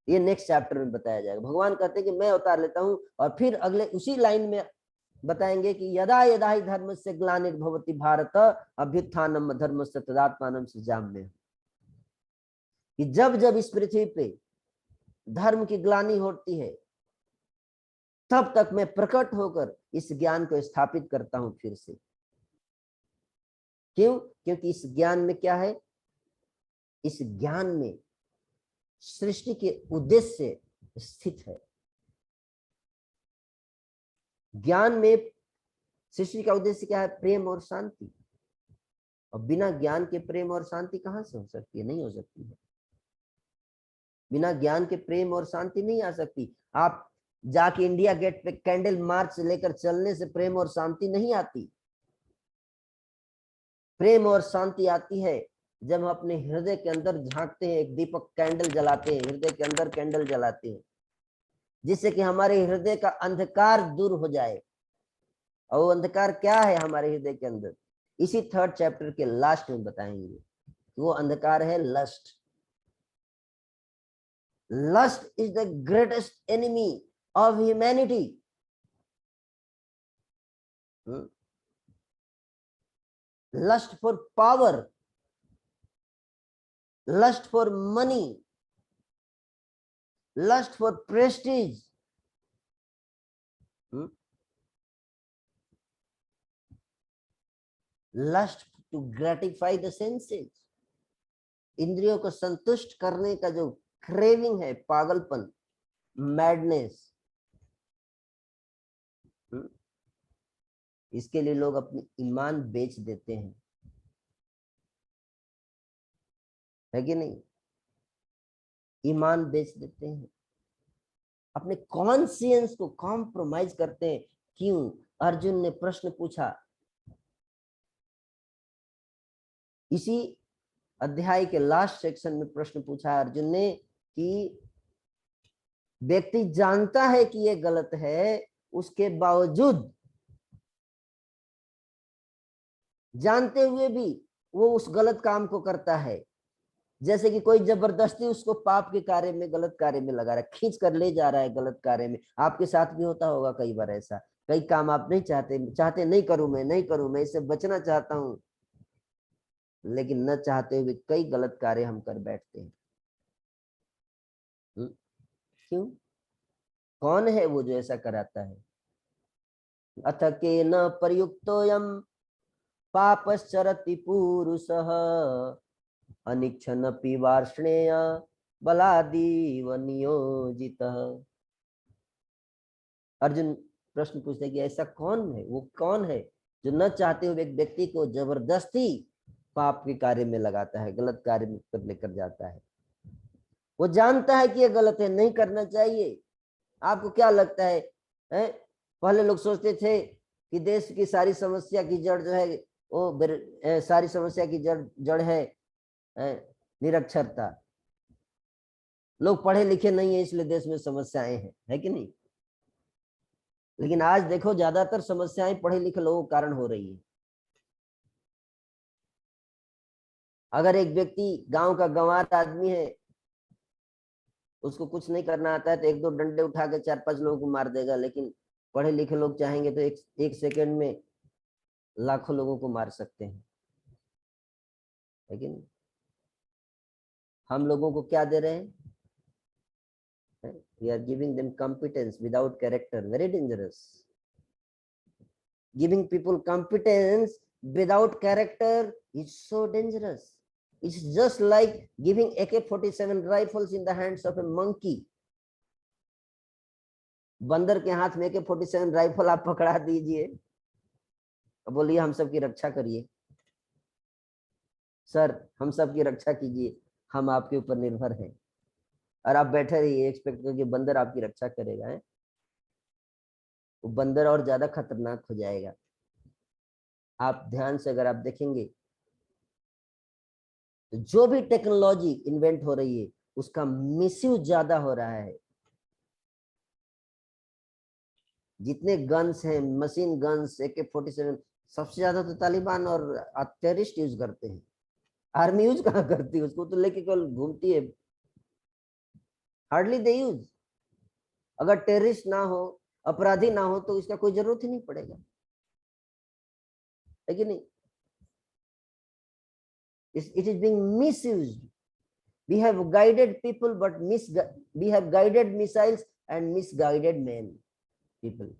ये नेक्स्ट चैप्टर में बताया जाएगा। भगवान कहते हैं कि मैं अवतार लेता हूं, और फिर अगले उसी लाइन में बताएंगे कि यदा यदा ही धर्म से ग्लानिर्भवति भारत अभ्युत्थानम धर्मस्य तदात्मानं सृजाम्यहम्, कि जब जब इस पृथ्वी पे धर्म की ग्लानि होती है, तब तक मैं प्रकट होकर इस ज्ञान को स्थापित करता हूं फिर से। क्यों? क्योंकि इस ज्ञान में क्या है? इस ज्ञान में सृष्टि के उद्देश्य स्थित है। ज्ञान में सृष्टि का उद्देश्य क्या है? प्रेम और शांति। और बिना ज्ञान के प्रेम और शांति कहां से हो सकती है? नहीं हो सकती है। बिना ज्ञान के प्रेम और शांति नहीं आ सकती। आप जाके इंडिया गेट पे कैंडल मार्च लेकर चलने से प्रेम और शांति नहीं आती। प्रेम और शांति आती है जब हम अपने हृदय के अंदर झांकते हैं, एक दीपक कैंडल जलाते हैं, हृदय के अंदर कैंडल जलाते हैं, जिससे कि हमारे हृदय का अंधकार दूर हो जाए। और वो अंधकार क्या है हमारे हृदय के अंदर? इसी 3rd चैप्टर के लास्ट में बताएंगे। वो अंधकार है lust. Lust is the greatest enemy of humanity. Lust for power, lust for money, lust for prestige, lust to gratify the senses, इंद्रियों को संतुष्ट करने का जो क्रेविंग है, पागलपन, मैडनेस, इसके लिए लोग अपनी ईमान बेच देते हैं, है कि नहीं? ईमान बेच देते हैं, अपने कॉन्शियंस को कॉम्प्रोमाइज करते हैं। क्यों? अर्जुन ने प्रश्न पूछा, इसी अध्याय के लास्ट सेक्शन में प्रश्न पूछा अर्जुन ने कि व्यक्ति जानता है कि ये गलत है, उसके बावजूद, जानते हुए भी वो उस गलत काम को करता है। जैसे कि कोई जबरदस्ती उसको पाप के कार्य में, गलत कार्य में लगा रहा है, खींच कर ले जा रहा है गलत कार्य में। आपके साथ भी होता होगा कई बार ऐसा, कई काम आप नहीं चाहते नहीं करूं, मैं इससे बचना चाहता हूं, लेकिन न चाहते हुए कई गलत कार्य हम कर बैठते हैं। क्यों? कौन है वो जो ऐसा कराता है? अथ के न प्रयुक्तोयम पापश्चरति पुरुषः अनिच्छन्नपि वार्ष्णेय बलादीव नियोजितः। अर्जुन प्रश्न पूछते हैं कि ऐसा कौन है, वो कौन है जो न चाहते हुए एक व्यक्ति को जबरदस्ती पाप के कार्य में लगाता है, गलत कार्य में कर लेकर जाता है। वो जानता है कि ये गलत है, नहीं करना चाहिए। आपको क्या लगता है, पहले लोग सोचते थे कि देश की सारी समस्या की जड़ जो है वो सारी समस्या की जड़ है निरक्षरता। लोग पढ़े लिखे नहीं है इसलिए देश में समस्याएं हैं, है कि नहीं? लेकिन आज देखो ज्यादातर समस्याएं पढ़े लिखे लोगों के कारण हो रही है। अगर एक व्यक्ति गांव का गंवार आदमी है, उसको कुछ नहीं करना आता है, तो एक दो डंडे उठा के 4-5 लोगों को मार देगा। लेकिन पढ़े लिखे लोग चाहेंगे तो एक सेकंड में लाखों लोगों को मार सकते हैं, लेकिन हम लोगों को क्या दे रहे हैं? We are giving them competence without character, very dangerous. Giving people competence without character is so dangerous. It's just like giving AK-47 rifles in the hands of a monkey. बंदर के हाथ में AK-47 राइफल आप पकड़ा दीजिए, बोलिए हम सबकी रक्षा करिए सर, हम सबकी रक्षा कीजिए, हम आपके ऊपर निर्भर हैं, और आप बैठे रहिए एक्सपेक्ट करके बंदर आपकी रक्षा करेगा, है? वो बंदर और ज्यादा खतरनाक हो जाएगा। आप ध्यान से अगर आप देखेंगे तो जो भी टेक्नोलॉजी इन्वेंट हो रही है उसका मिसयूज ज्यादा हो रहा है। जितने गन्स हैं, मशीन गन्स, AK-47, सबसे ज्यादा तो तालिबान और टेररिस्ट यूज करते हैं। आर्मी यूज कहाँ करती है? उसको तो लेके केवल घूमती है, हार्डली दे यूज। अगर टेररिस्ट ना हो, अपराधी ना हो, तो इसका कोई जरूरत ही नहीं पड़ेगा, है कि नहीं? It is being misused. We have guided people, but we have guided missiles and misguided people,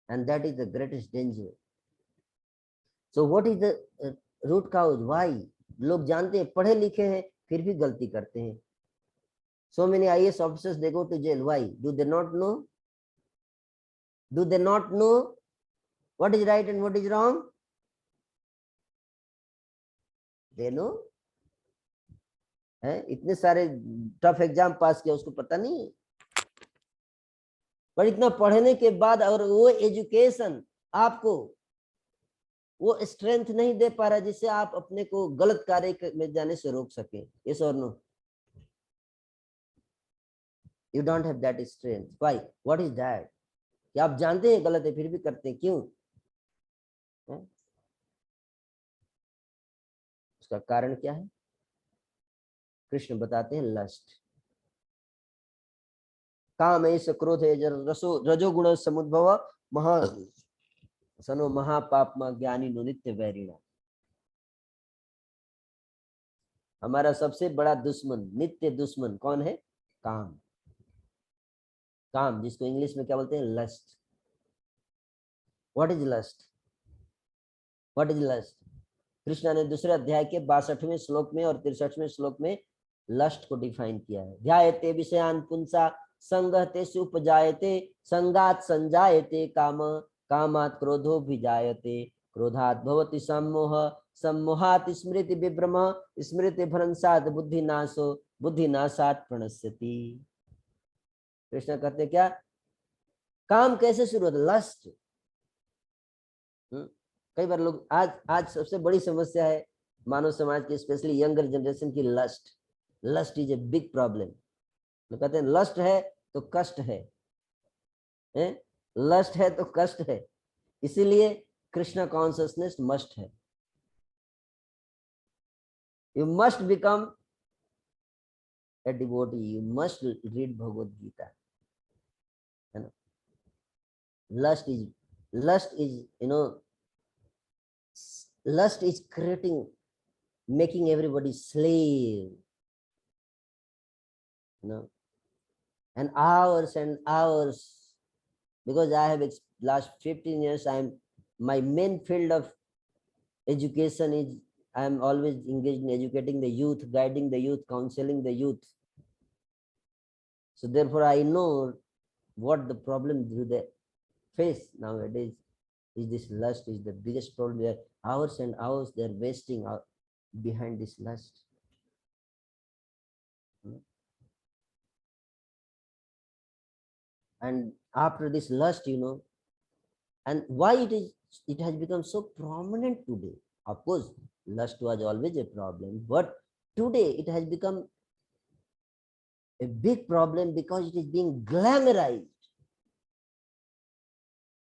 and that is the greatest danger. So what is the root cause? Why? लोग जानते हैं, पढ़े लिखे हैं, फिर भी गलती करते हैं। So many IAS officers, they go to jail. Why? Do they not know? Do they not know what is right and what is wrong? They know. है, इतने सारे टफ एग्जाम पास किया, उसको पता नहीं है। पर इतना पढ़ने के बाद अगर वो एजुकेशन आपको वो स्ट्रेंथ नहीं दे पा रहा जिससे आप अपने को गलत कार्य में जाने से रोक सके, यस और no? You don't have that strength. Why? What is that? कि आप जानते हैं गलत है फिर भी करते हैं, क्यों? उसका कारण क्या है? कृष्ण बताते हैं, लस्ट, काम ऐसे, क्रोध है, रजोगुण समुद्भव सनो महापापमा ज्ञानी नो नित्य वैरिणा। हमारा सबसे बड़ा दुश्मन, नित्य दुश्मन कौन है? काम। काम, जिसको इंग्लिश में क्या बोलते हैं, lust. What is lust? What is lust? Krishna ने दूसरे अध्याय के 62वें श्लोक में और 63वें श्लोक में लस्ट को डिफाइन किया है. ध्यायते विषयान पुंसा संगते उपजायते संगात संजायते काम कामात् क्रोधो विजायते क्रोधात् भवति सम्मोह सम्मोहात् स्मृति विभ्रम स्मृति भ्रंशात् बुद्धिनाशो बुद्धिनाशात् प्रणश्यति. कृष्ण कहते क्या, काम कैसे शुरू होता है? लस्ट. कई बार लोग आज आज सबसे बड़ी समस्या है मानव समाज की, स्पेशली यंगर जनरेशन की, lust. Lust is a big problem. लोग कहते हैं लस्ट है तो कष्ट है, लस्ट है तो कष्ट है. इसीलिए कृष्णा कॉन्शियसनेस मस्ट है. You must become a devotee, you must read Bhagavad Gita. You know, lust is, you know, lust is creating, making everybody slave, you know, and hours, because I have last 15 years, my main field of education is, I am always engaged in educating the youth, guiding the youth, counseling the youth. So therefore I know what the problem do they face nowadays. Is this lust is the biggest problem. There hours and hours they're wasting out behind this lust. And after this lust, you know, and why it has become so prominent today. Of course, lust was always a problem, but today it has become a big problem because it is being glamorized.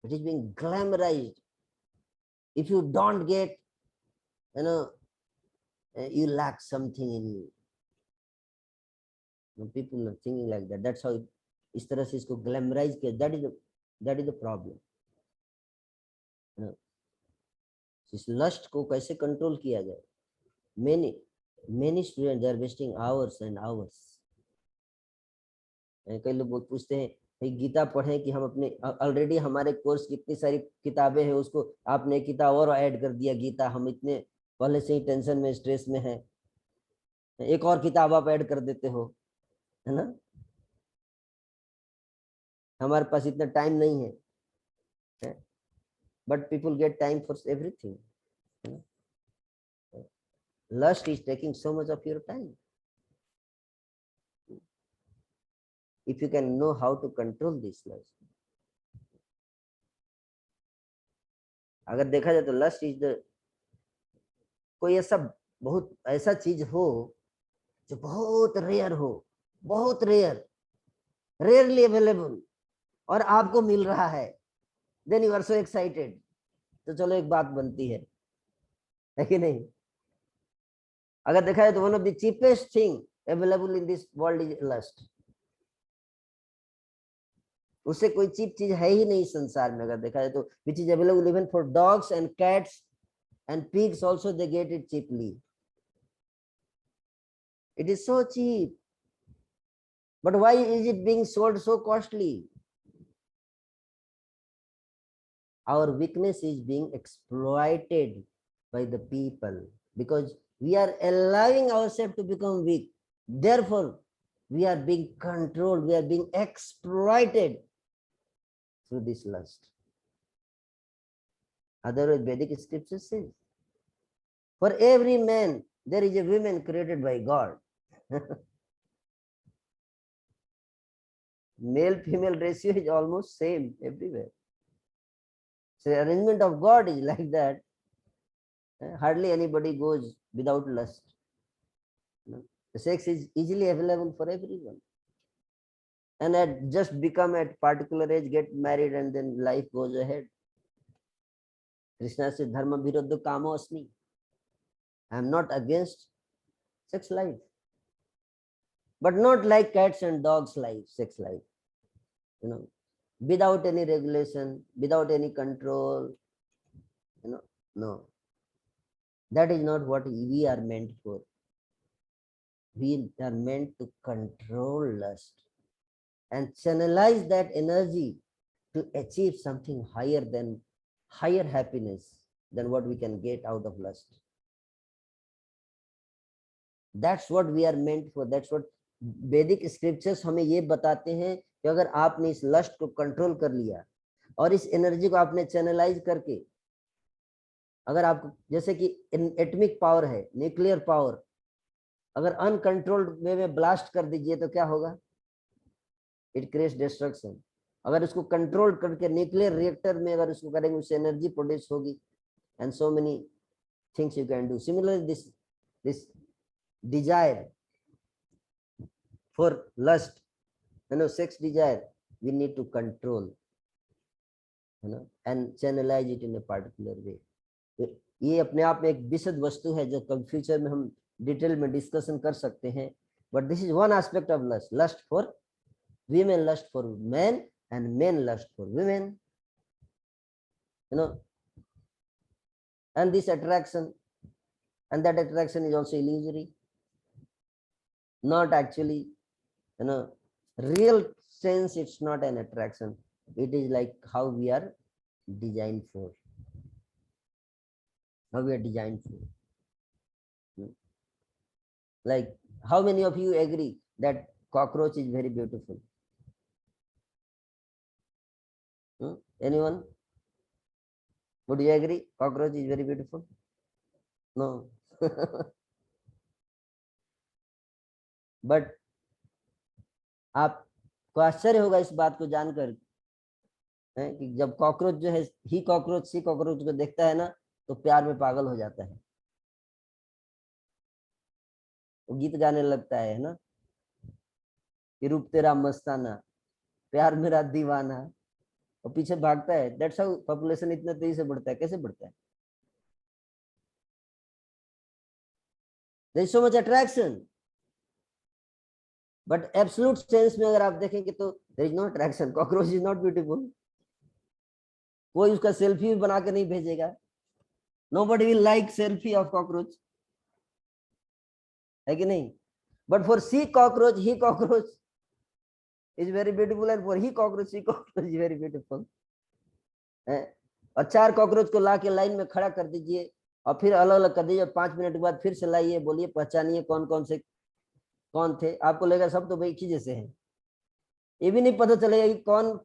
It is being glamorized. If you don't get, you know, you lack something in you. People are thinking like that. That's how इस तरह से इसको glamorize किया. That is the problem. You know, इस lust को कैसे control किया जाए? Many students are wasting hours and hours. कई लोग पूछते हैं भाई गीता पढ़ें कि हम अपने, ऑलरेडी हमारे कोर्स की इतनी सारी किताबें हैं, उसको आपने एक किताब और ऐड कर दिया गीता, हम इतने पहले से ही टेंशन में स्ट्रेस में हैं, एक और किताब आप ऐड कर देते हो, है ना. हमारे पास इतना टाइम नहीं है, but people get time for everything. Lust is taking so much of your time. If you can know how to control this lust. अगर देखा जाए तो लस्ट इज द, कोई ऐसा बहुत ऐसा चीज हो जो बहुत रेयर हो, बहुत रेयरली अवेलेबल, और आपको मिल रहा है, then you are so excited. तो चलो एक बात बनती है कि नहीं. अगर देखा जाए तो one of the cheapest thing available in this world is lust. उससे कोई चीप चीज है ही नहीं संसार में. अगर देखा जाए तो which is available even for dogs and cats and pigs also, they get it cheaply. It is so cheap, but why is it being sold so costly? Our weakness is being exploited by the people because we are allowing ourselves to become weak. Therefore, we are being controlled, we are being exploited through this lust. Otherwise, Vedic scripture says, for every man, there is a woman created by God. Male-female ratio is almost same everywhere. So the arrangement of God is like that. Hardly anybody goes without lust. The sex is easily available for everyone. And at just become at particular age, get married, and then life goes ahead. Krishna says, Dharma viruddha kamo asmi. I am not against sex life. But not like cats and dogs life, sex life. You know, without any regulation, without any control. You know, no. That is not what we are meant for. We are meant to control lust. and channelize that energy to achieve something higher happiness than what we can get out of lust. That's what we are meant for. That's what वैदिक scriptures हमें ये बताते हैं कि अगर आपने इस lust को कंट्रोल कर लिया और इस एनर्जी को आपने चैनलाइज करके, अगर आपको जैसे कि एटॉमिक पावर है, न्यूक्लियर पावर, अगर अनकंट्रोल्ड वे में ब्लास्ट कर दीजिए तो क्या होगा? It creates destruction. अगर उसको कंट्रोल करके न्यूक्लियर रिएक्टर में अगर उसको करेंगे, उससे एनर्जी प्रोड्यूस होगी, and so many things you can do. Similarly this desire for lust, sex desire, we need to control, and channelize it in a particular way. ये अपने आप में एक विशद वस्तु है जो कब फ्यूचर में हम डिटेल में डिस्कशन कर सकते हैं. But this is one aspect of lust. Lust for women, lust for men, and men lust for women, and this attraction, and that attraction is also illusory, not actually, real sense. It's not an attraction. It is like how we are designed for. Like, how many of you agree that cockroach is very beautiful? Anyone? Would you agree cockroach is very beautiful? No. But आपको आश्चर्य होगा इस बात को जानकर कि जब cockroach जो है ही कॉकरोच को देखता है ना, तो प्यार में पागल हो जाता है. वो गीत गाने लगता है ना, कि रूप तेरा मस्ताना, प्यार मेरा दीवाना, और पीछे भागता है. दैट्स हाउ पॉपुलेशन इतना तेजी से बढ़ता है. कैसे बढ़ता है? There is so much attraction. But absolute sense में अगर आप देखेंगे तो there is no attraction. Cockroach is not beautiful. कोई उसका सेल्फी भी बना के नहीं भेजेगा. Nobody will like selfie of cockroach, है कि नहीं? But for she cockroach, he cockroach is very beautiful, and for he cockroach, she cockroach is very beautiful. और 4 कॉकरोच को ला के लाइन में खड़ा कर दीजिए और फिर अलग अलग कर दीजिए. 5 मिनट के बाद फिर से लाइए, बोलिए, पहचानिए कौन थे. आपको लगेगा सब तो एक ही जैसे हैं. ये भी नहीं पता चलेगा कि कौन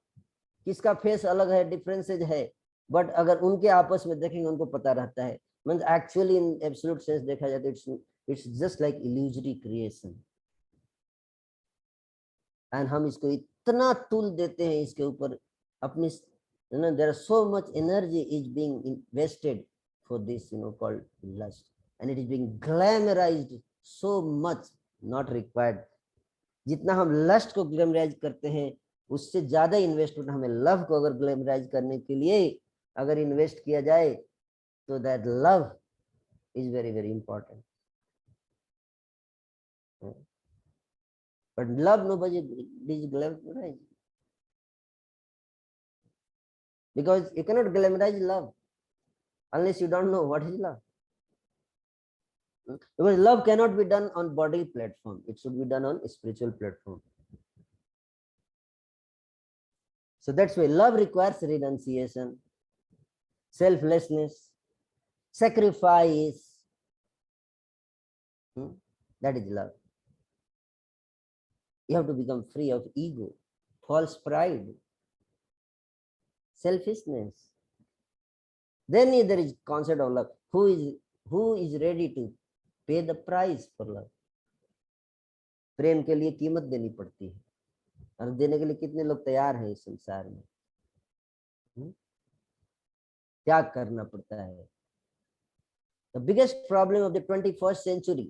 किसका फेस अलग है, डिफरेंसेज है. बट अगर उनके आपस में देखेंगे उनको पता रहता है. Means actually in absolute sense देखा जाए तो it's just like illusory creation. And हम इसको इतना तुल देते हैं इसके ऊपर अपनी, there are so much energy is being invested for this, called lust, and it is being glamorized so much, not required. जितना हम लस्ट को ग्लैमराइज करते हैं उससे ज्यादा इन्वेस्टमेंट हमें लव को अगर ग्लैमराइज करने के लिए अगर इन्वेस्ट किया जाए तो that love is very very important. But love nobody is glamorized, because you cannot glamorize love unless you don't know what is love. Because love cannot be done on body platform. It should be done on a spiritual platform. So that's why love requires renunciation, selflessness, sacrifice. That is love. You have to become free of ego, false pride, selfishness. Then there is concept of love. Who is ready to pay the price for love? प्रेम के लिए कीमत देनी पड़ती है, और देने के लिए कितने लोग तैयार हैं इस संसार में? त्याग करना पड़ता है. The biggest problem of the 21st century,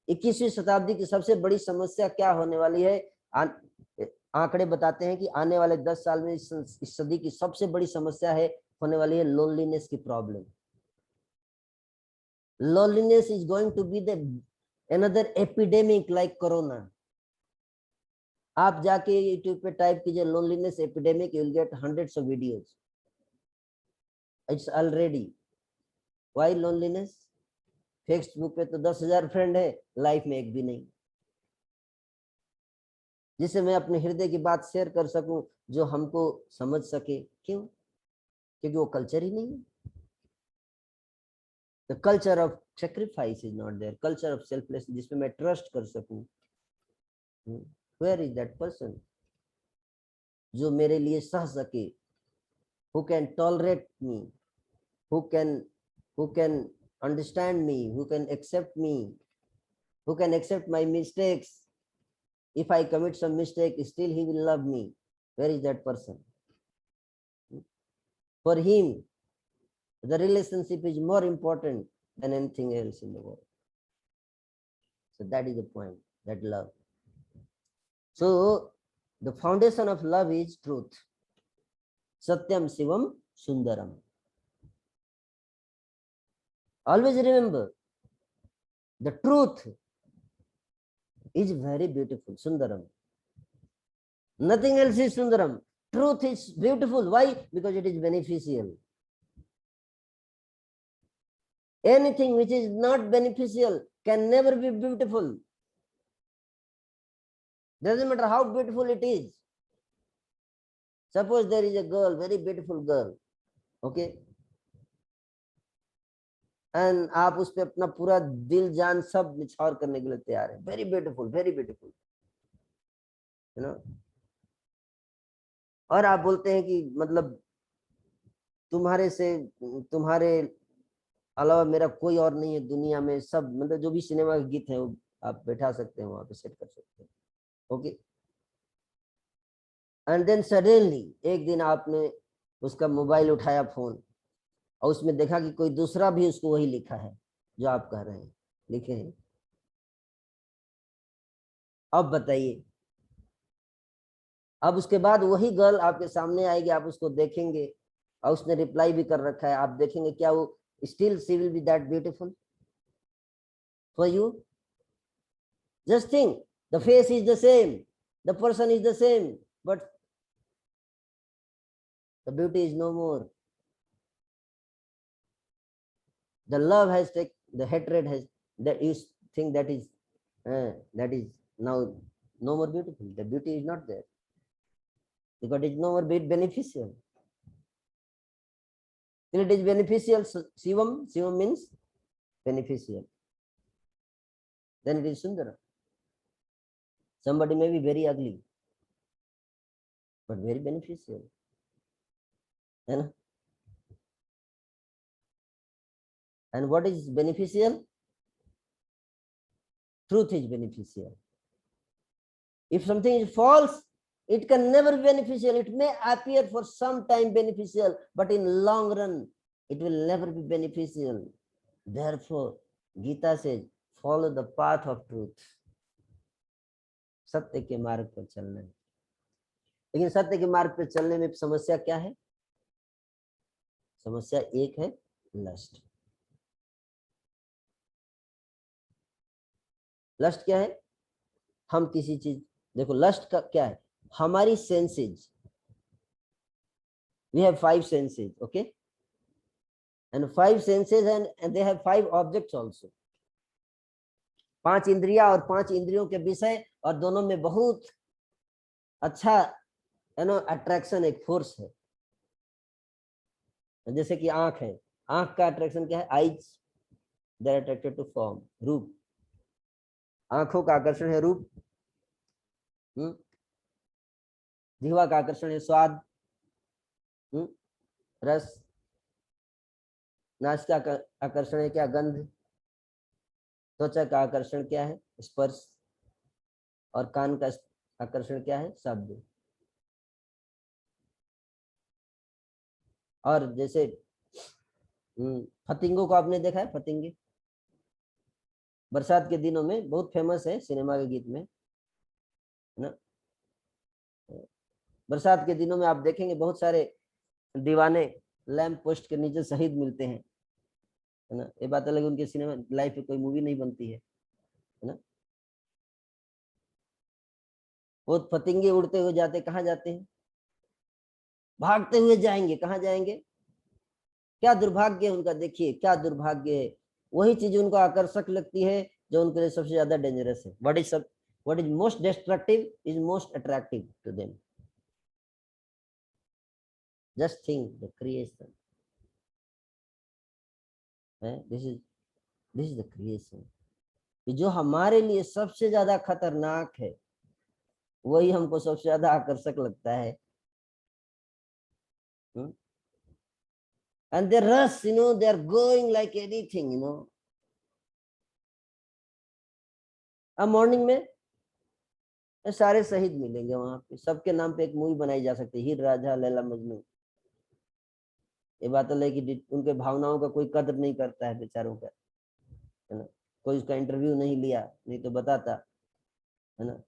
21वीं शताब्दी की सबसे बड़ी समस्या क्या होने वाली है? आंकड़े बताते हैं कि आने वाले 10 साल में इस सदी की सबसे बड़ी समस्या होने वाली है लोनलीनेस की problem. Loneliness is going to be another epidemic like corona. आप जाके YouTube पे टाइप कीजिए loneliness epidemic, you will get hundreds of videos. It's already. Why loneliness? Facebook पे तो 10,000 फ्रेंड है, लाइफ में एक भी नहीं. जिससे मैं अपने हृदय की बात शेयर कर सकूं, जो हमको समझ सके। क्यों? क्योंकि वो कल्चर ही नहीं है। The culture of sacrifice is not there, culture of selfless, जिसमें मैं ट्रस्ट कर सकूं। वेयर इज दैट पर्सन जो मेरे लिए सह सके, who can tolerate me, who can understand me, who can accept me, who can accept my mistakes? If I commit some mistake, still he will love me. Where is that person? For him, the relationship is more important than anything else in the world. So that is the point, that love. So the foundation of love is truth. Satyam Shivam Sundaram. Always remember, the truth is very beautiful, Sundaram. Nothing else is Sundaram. Truth is beautiful. Why? Because it is beneficial. Anything which is not beneficial can never be beautiful. Doesn't matter how beautiful it is. Suppose there is a girl, very beautiful girl, okay? And आप उस पे अपना पूरा दिल जान सब निछावर करने के लिए तैयार है. Very beautiful, very beautiful. You know? और आप बोलते हैं कि मतलब तुम्हारे अलावा मेरा कोई और नहीं है दुनिया में, सब मतलब जो भी सिनेमा के गीत है वो आप बैठा सकते हैं, वहां पे सेट कर सकते हैं, ओके? एंड देन सडनली एक दिन आपने उसका मोबाइल उठाया, फोन, और उसमें देखा कि कोई दूसरा भी उसको वही लिखा है जो आप कह रहे हैं, लिखे हैं. अब बताइए, अब उसके बाद वही गर्ल आपके सामने आएगी, आप उसको देखेंगे और उसने रिप्लाई भी कर रखा है, आप देखेंगे क्या वो still she will be that beautiful for you? Just think, the face is the same, the person is the same, but the beauty is no more. The love has taken, the hatred has, that you think that is now no more beautiful. The beauty is not there because it is no more beneficial. Till it is beneficial, Shivam means beneficial, then it is Sundara. Somebody may be very ugly but very beneficial, you know? And what is beneficial? Truth is beneficial. If something is false, it can never be beneficial. It may appear for some time beneficial, but in long run, it will never be beneficial. Therefore, Gita says, follow the path of truth. सत्य के मार्ग पर चलना है. लेकिन सत्य के मार्ग पर चलने में समस्या क्या है? समस्या एक है, लस्ट. लस्ट क्या है? हम किसी चीज, देखो लस्ट का क्या है, हमारी senses. we have 5 senses, okay, and 5 senses and they have 5 objects also. 5 इंद्रियां और 5 इंद्रियों के विषय, और दोनों में बहुत अच्छा अट्रैक्शन, एक फोर्स है. जैसे कि आंख है, आंख का अट्रैक्शन क्या है? Eyes, they are attracted to form, रूप. आंखों का आकर्षण है रूप. जिह्वा का आकर्षण है स्वाद, रस. नासिका का आकर्षण है क्या? गंध. त्वचा का आकर्षण क्या है? स्पर्श. और कान का आकर्षण क्या है? शब्द. और जैसे फतिंगों को आपने देखा है? फतिंगे बरसात के दिनों में बहुत फेमस है सिनेमा के गीत में, है ना? बरसात के दिनों में आप देखेंगे बहुत सारे दीवाने लैंप पोस्ट के नीचे शहीद मिलते हैं, है ना? ये बात अलग, उनके सिनेमा लाइफ में कोई मूवी नहीं बनती है ना? वो पतंगे उड़ते हुए जाते, कहाँ जाते हैं? भागते हुए जाएंगे. कहाँ जाएंगे? क्या दुर्भाग्य है उनका, देखिए क्या दुर्भाग्य है. वही चीज उनको आकर्षक लगती है जो उनके लिए सबसे ज्यादा डेंजरस है. What is most destructive is most attractive to them. Just think the creation. This is the creation. जो हमारे लिए सबसे ज्यादा खतरनाक है वही हमको सबसे ज्यादा आकर्षक लगता है. And they rush, they are going like anything, अब मॉर्निंग में सारे शहीद मिलेंगे वहां पे, सबके नाम पे एक मूवी बनाई जा सकती है, हीर राझा लैला मजनू. ये बात है कि उनके भावनाओं का कोई कदर नहीं करता है बेचारों का, है ना. कोई उसका इंटरव्यू नहीं लिया, नहीं तो बताता, है ना.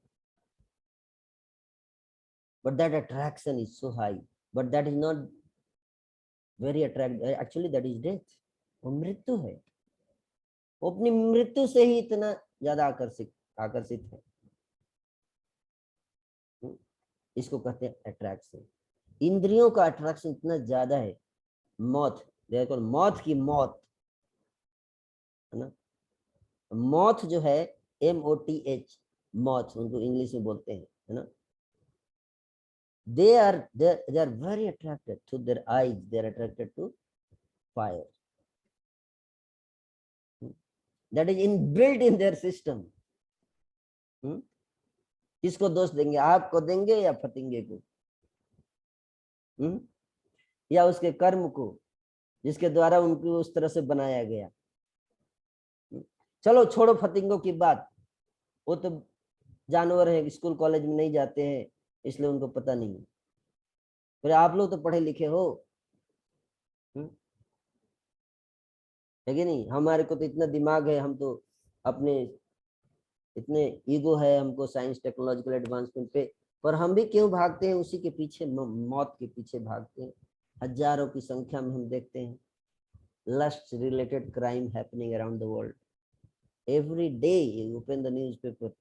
But that attraction is so high, but that is not very attractive. Actually, that is death. वो मृत्यु है. वो अपनी मृत्यु से ही इतना ज्यादा आकर्षित है. इसको कहते हैं अट्रैक्शन. इंद्रियों का अट्रैक्शन इतना ज्यादा है. मौत, देखो मौत की मौत, है ना. मौत जो है MOTH, मौत उनको इंग्लिश में बोलते हैं, है ना. They are very attracted to their eyes. They are attracted to fire. That is inbuilt in their system. किसको दोष देंगे, आपको देंगे या फतिंगे को, या उसके कर्म को जिसके द्वारा उनको उस तरह से बनाया गया. चलो छोड़ो फतिंगों की बात, वो तो जानवर है, स्कूल कॉलेज में नहीं जाते हैं इसलिए उनको पता नहीं है. फिर आप लोग तो पढ़े लिखे हो, है कि नहीं. हमारे को तो इतना दिमाग है, हम तो अपने इतने ईगो है हमको साइंस टेक्नोलॉजिकल एडवांसमेंट पे, पर हम भी क्यों भागते हैं उसी के पीछे, मौत के पीछे भागते हैं. हजारों की संख्या में हम देखते हैं lust related crime happening around the world. Every day you open the newspaper,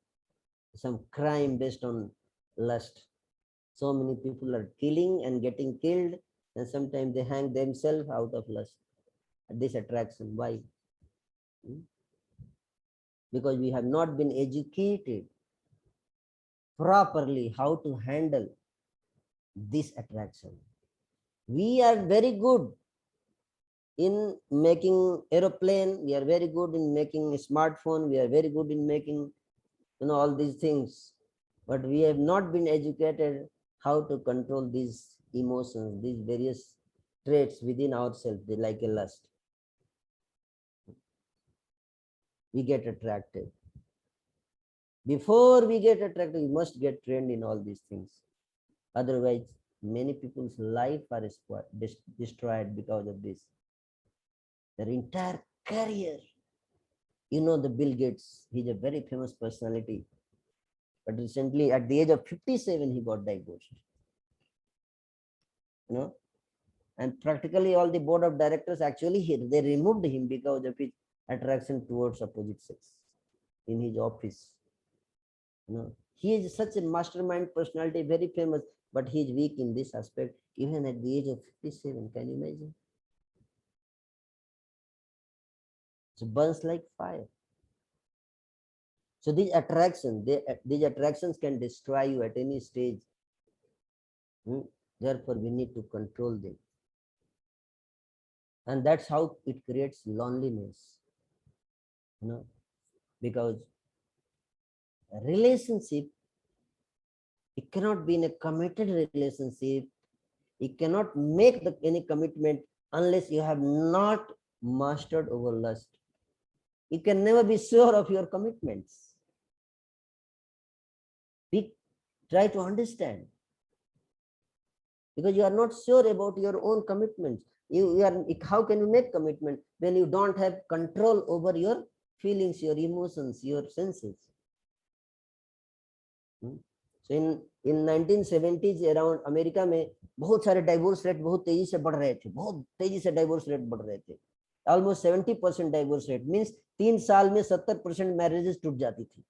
some crime based on lust. So many people are killing and getting killed, and sometimes they hang themselves out of lust. This attraction, why? Because we have not been educated properly how to handle this attraction. We are very good in making aeroplane, we are very good in making a smartphone, we are very good in making all these things, but we have not been educated how to control these emotions, these various traits within ourselves, like a lust. We get attracted. Before we get attracted, we must get trained in all these things. Otherwise, many people's life are destroyed because of this. Their entire career. The Bill Gates, he's a very famous personality, but recently at the age of 57 he got divorced, and practically all the board of directors actually they removed him because of his attraction towards opposite sex in his office. He is such a mastermind personality, very famous, but he is weak in this aspect even at the age of 57. Can you imagine? So burns like fire. So these attractions can destroy you at any stage. Therefore, we need to control them. And that's how it creates loneliness. Because a relationship, it cannot be in a committed relationship. You cannot make any commitment unless you have not mastered over lust. You can never be sure of your commitments. Try to understand, because you are not sure about your own commitments. How can you make commitment when you don't have control over your feelings, your emotions, your senses? So in 1970s around America में बहुत सारे divorce rate बहुत तेजी से बढ़ रहे थे, बहुत तेजी से डाइवोर्स रेट बढ़ रहे थे. Almost 70% डाइवोर्स रेट मीन्स 3 साल में 70% मैरिजेस टूट जाती थी.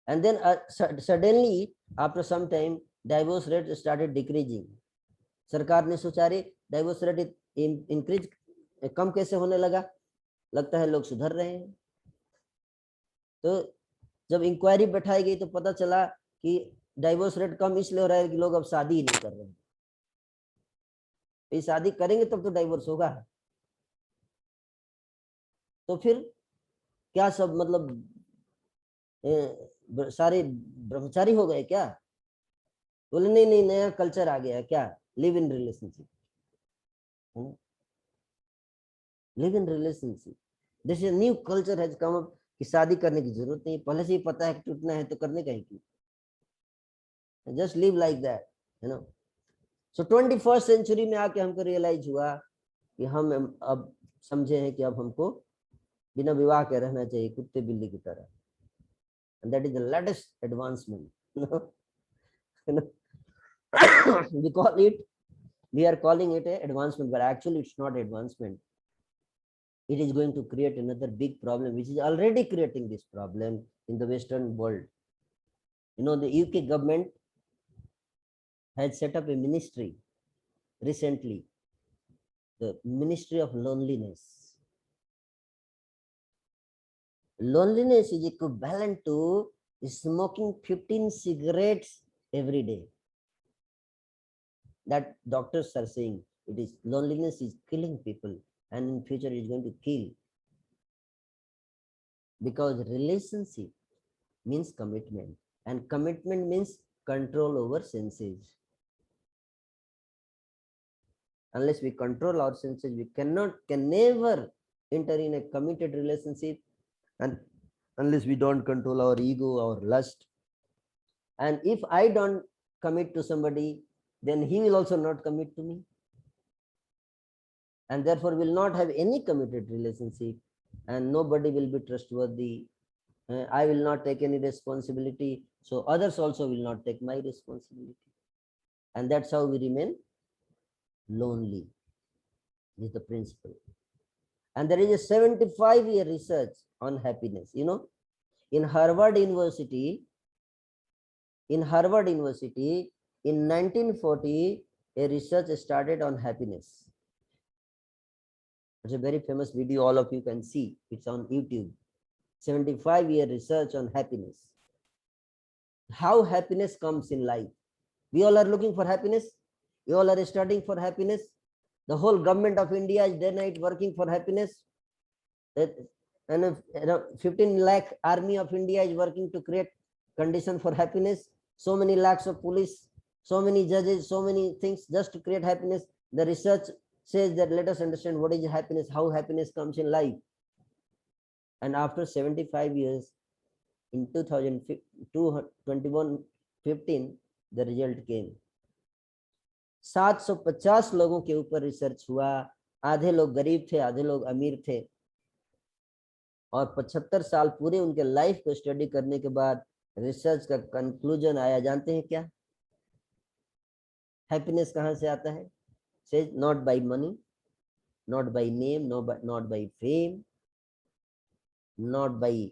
And then suddenly after some time divorce rate started decreasing. सरकार ने सोचा रे डाइवोर्स रेट इंक्रीज कम कैसे होने लगा, लगता है लोग सुधर रहे हैं. तो जब इंक्वायरी बैठाई गई तो पता चला कि डाइवोर्स रेट कम इसलिए हो रहा है कि लोग अब शादी ही नहीं कर रहे हैं। ये शादी करेंगे तब तो डाइवोर्स होगा। तो फिर क्या सब मतलब सारे ब्रह्मचारी हो गए क्या? बोले नहीं नहीं, नया कल्चर आ गया क्या, live in relationship. Live in relationship, this is new culture has come up कि शादी करने की जरूरत नहीं, पहले से ही पता है कि टूटना है तो करने का ही क्यों, just live like that, you know. So 21st century में आके हमको रियलाइज हुआ कि हम अब समझे हैं कि अब हमको बिना विवाह के रहना चाहिए, कुत्ते बिल्ली की तरह। And that is the latest advancement. We call it, we are calling it a advancement, but actually it's not advancement. It is going to create another big problem, which is already creating this problem in the Western world. You know, the UK government has set up a ministry recently, the Ministry of Loneliness. Loneliness is equivalent to smoking 15 cigarettes every day. That doctors are saying it is, loneliness is killing people, and in future it is going to kill, because relationship means commitment, and commitment means control over senses. Unless we control our senses, we can never enter in a committed relationship, and unless we don't control our ego, our lust. And if I don't commit to somebody, then he will also not commit to me, and therefore will not have any committed relationship, and nobody will be trustworthy. I will not take any responsibility, so others also will not take my responsibility, and that's how we remain lonely. This is the principle. And there is a 75-year research on happiness. You know, in Harvard University, in 1940, a research started on happiness. It's a very famous video, all of you can see. It's on YouTube. 75-year research on happiness. How happiness comes in life. We all are looking for happiness. We all are studying for happiness. The whole government of India is day and night working for happiness. And 15 lakh army of India is working to create condition for happiness. So many lakhs of police, so many judges, so many things just to create happiness. The research says that let us understand what is happiness, how happiness comes in life. And after 75 years, in 2021-15, the result came. 750 लोगों के ऊपर research हुआ, आधे लोग गरीब थे, आधे लोग अमीर थे, और 75 साल पूरे उनके लाइफ को स्टडी करने के बाद रिसर्च का कंक्लूजन आया, जानते हैं क्या? हैप्पीनेस कहां से आता है? Says not by money, not by name, not by fame, not by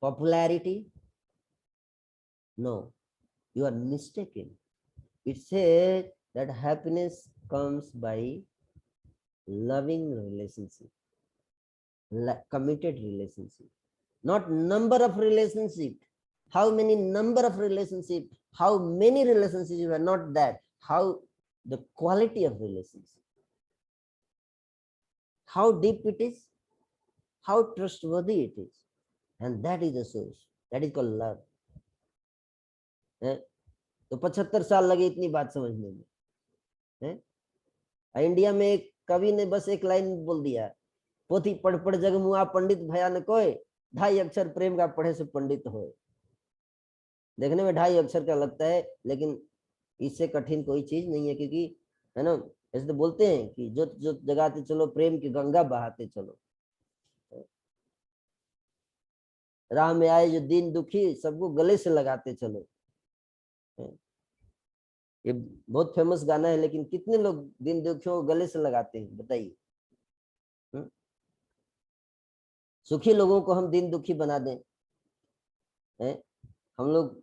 popularity. No, you are mistaken. It says that happiness comes by loving relationship, committed relationship, not number of relationship. How many number of relationship, how many relationships are not that, how the quality of relationship, how deep it is, how trustworthy it is, and that is the source, that is called love. तो 75 साल लगे इतनी बात समझने में। India में एक कवि ने बस एक लाइन बोल दिया, पोथी पढ़ पढ़ जग मुआ पंडित भया न कोय, 2.5 अक्षर प्रेम का पढ़े से पंडित होए। देखने में 2.5 अक्षर का लगता है, लेकिन इससे कठिन कोई चीज नहीं है, क्योंकि है ना, ऐसे तो बोलते हैं कि जो जो जगाते चलो प्रेम की गंगा बहाते चलो। राह में आए जो दीन दुखी, सबको गले से लगाते चलो। ये बहुत फेमस गाना है, लेकिन कितने लोग दीन दुखियों को गले से लगाते हैं, बताइए? सुखी लोगों को हम दीन दुखी बना दें? हम लोग,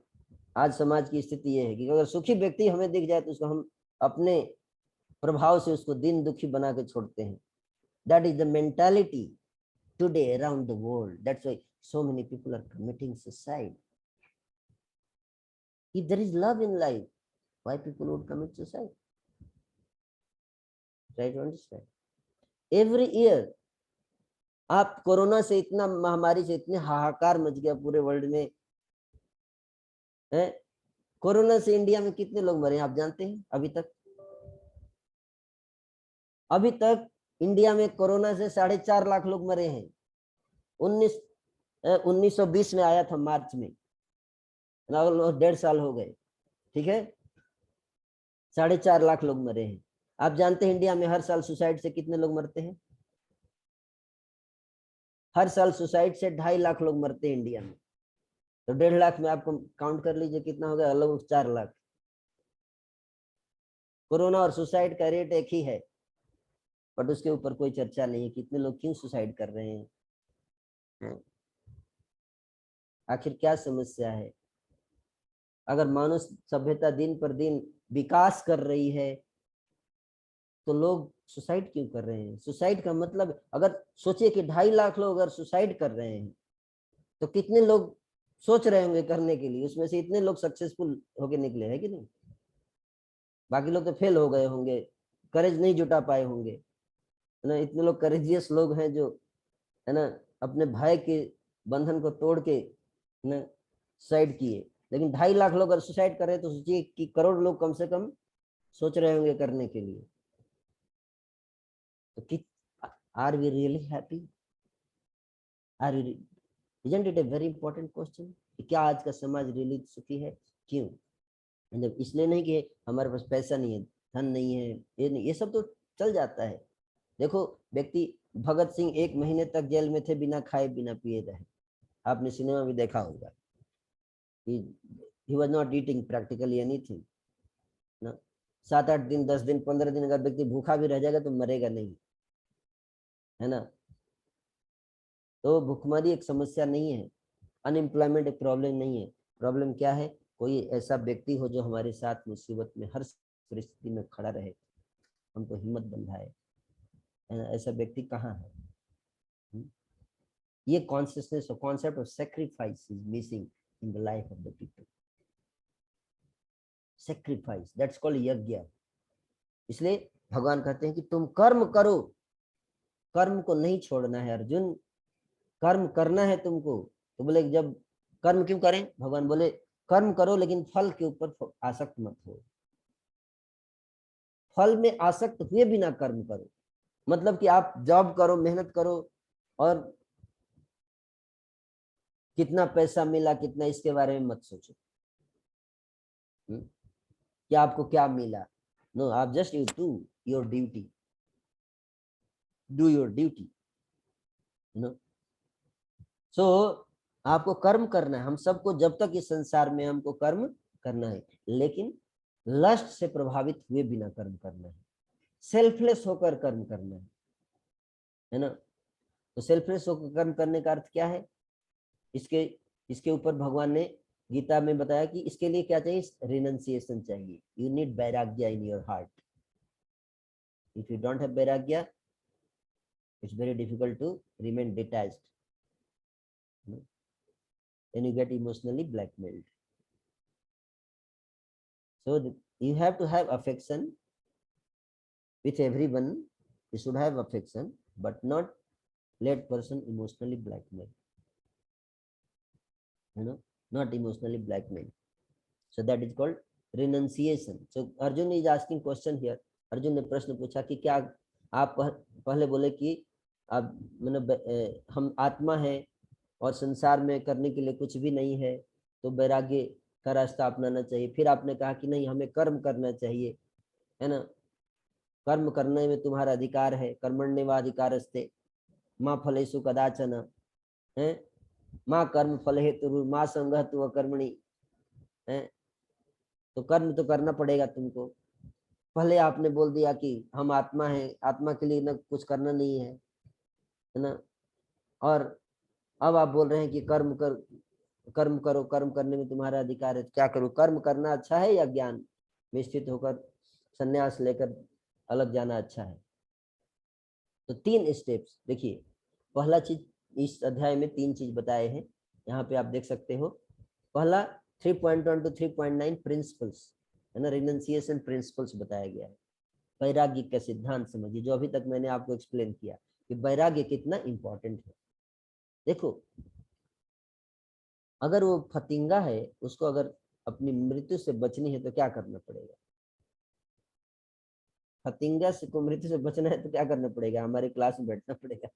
आज समाज की स्थिति ये है कि अगर सुखी व्यक्ति हमें दिख जाए तो उसको हम अपने प्रभाव से उसको दीन दुखी बना के छोड़ते हैं। That is the mentality today around the world. That's why so many people are committing suicide. If there is love in life, why people would commit suicide? Try to understand. Every year, आप corona से इतना, महामारी से इतने हाहाकार much गया पूरे world में है। कोरोना से इंडिया में कितने लोग मरे आप जानते हैं? अभी तक इंडिया में कोरोना से 4.5 लाख लोग मरे हैं। 1920 में आया था मार्च में, 1.5 साल हो गए, ठीक है। 4.5 लाख लोग मरे हैं। आप जानते हैं इंडिया में हर साल सुसाइड से कितने लोग मरते हैं? हर साल सुसाइड से 2.5 लाख लोग मरते हैं इंडिया में। तो 1.5 लाख में आपको काउंट कर लीजिए कितना हो गया, लगभग 4 लाख। कोरोना और सुसाइड का रेट एक ही है, बट उसके ऊपर कोई चर्चा नहीं है। कितने लोग क्यों सुसाइड कर रहे हैं? आखिर क्या समस्या है? अगर मानव सभ्यता दिन पर दिन विकास कर रही है तो लोग सुसाइड क्यों कर रहे हैं? सुसाइड का मतलब, अगर सोचिए कि 2.5 लाख लोग अगर सुसाइड कर रहे हैं तो कितने लोग सोच रहे होंगे करने के लिए? उसमें से इतने लोग सक्सेसफुल होके निकले हैं कि नहीं? बाकी लोग तो फेल हो गए होंगे, करेज नहीं जुटा पाए होंगे, है ना। इतने लोग करेजियस लोग हैं जो, है ना, अपने भय के बंधन को तोड़ के ना सुसाइड किए। लेकिन 2.5 लाख लोग अगर सुसाइड कर रहे हैं तो सोचिए कि करोड़ लोग कम से कम सोच रहे होंगे करने के लिए। तो कि are we really happy? Are we, isn't it a very important question? क्या आज का समाज रियली सुखी है? क्यों? मतलब इसलिए नहीं कि हमारे पास पैसा नहीं है, धन नहीं है, ये नहीं, ये सब तो चल जाता है। देखो, व्यक्ति भगत सिंह 1 महीने तक जेल में थे, बिना खाए बिना पिए रहे। आपने सिनेमा भी देखा होगा। he was not eating practically anything ना। 7-8 दिन, 10 दिन, 15 दिन अगर व्यक्ति भूखा भी रह जाएगा तो मरेगा नहीं, है ना। तो भूखमरी एक समस्या नहीं है, अनएम्प्लॉयमेंट एक प्रॉब्लम नहीं है। प्रॉब्लम क्या है? कोई ऐसा व्यक्ति हो जो हमारे साथ मुसीबत में हर परिस्थिति में खड़ा रहे, हमको हिम्मत बंधाए, है ना। ऐसा व्यक्ति कहाँ है? ये कॉन्शियसनेस और concept of sacrifice is missing in the life of the people. Sacrifice, that's called यज्ञ। इसलिए भगवान कहते हैं कि तुम कर्म करो, कर्म को नहीं छोड़ना है अर्जुन, कर्म करना है तुमको। तो बोले जब कर्म क्यों करें? भगवान बोले कर्म करो लेकिन फल के ऊपर आसक्त मत हो। फल में आसक्त हुए बिना कर्म करो, मतलब कि आप जॉब करो, मेहनत करो, और कितना पैसा मिला कितना, इसके बारे में मत सोचो कि आपको क्या मिला। नो, आप just you do your duty, do your duty, no. So आपको कर्म करना है। हम सबको जब तक इस संसार में हमको कर्म करना है, लेकिन लस्ट से प्रभावित हुए बिना कर्म करना है, सेल्फलेस होकर कर्म करना है ना। तो सेल्फलेस होकर कर्म करने का अर्थ क्या है? इसके ऊपर भगवान ने गीता में बताया कि इसके लिए क्या चाहिए? रिनंसिएशन चाहिए। You need vairagya in your heart. If you don't have vairagya, it's very difficult to remain detached, then you get emotionally blackmailed. So you have to have affection with everyone. You should have affection, but not let person emotionally blackmail, not emotionally blackmail. So that is called renunciation. So Arjun is asking question here. Arjun ने प्रश्न पूछा कि क्या आप पहले बोले कि आप मतलब हम आत्मा है और संसार में करने के लिए कुछ भी नहीं है, तो वैराग्य का रास्ता अपनाना चाहिए। फिर आपने कहा कि नहीं, हमें कर्म करना चाहिए, है ना। कर्म करने में तुम्हारा अधिकार है, कर्मण्येवाधिकारस्ते माँ फलेषु कदाचन, है माँ कर्म फल हेतु माँ संगः तु अकर्मणि, है। तो कर्म तो करना पड़ेगा तुमको। पहले आपने बोल दिया कि हम आत्मा है, आत्मा के लिए ना कुछ करना नहीं है ना। और अब आप बोल रहे हैं कि कर्म करो, कर्म करने में तुम्हारा अधिकार है। क्या करूं? कर्म करना अच्छा है या ज्ञान में स्थित होकर संन्यास लेकर अलग जाना अच्छा है? तो 3 स्टेप्स देखिए। पहला चीज इस अध्याय में 3 चीज बताए हैं, यहाँ पे आप देख सकते हो। पहला 3.1 to 3.9 प्रिंसिपल्स है ना, रिनंसिएशन प्रिंसिपल्स बताया गया है। वैराग्य का सिद्धांत समझिए, जो अभी तक मैंने आपको एक्सप्लेन किया कि वैराग्य कितना इंपॉर्टेंट है। देखो, अगर वो फतिंगा है, उसको अगर अपनी मृत्यु से बचनी है तो क्या करना पड़ेगा? फतिंगा से को मृत्यु से बचना है तो क्या करना पड़ेगा? हमारे क्लास में बैठना पड़ेगा,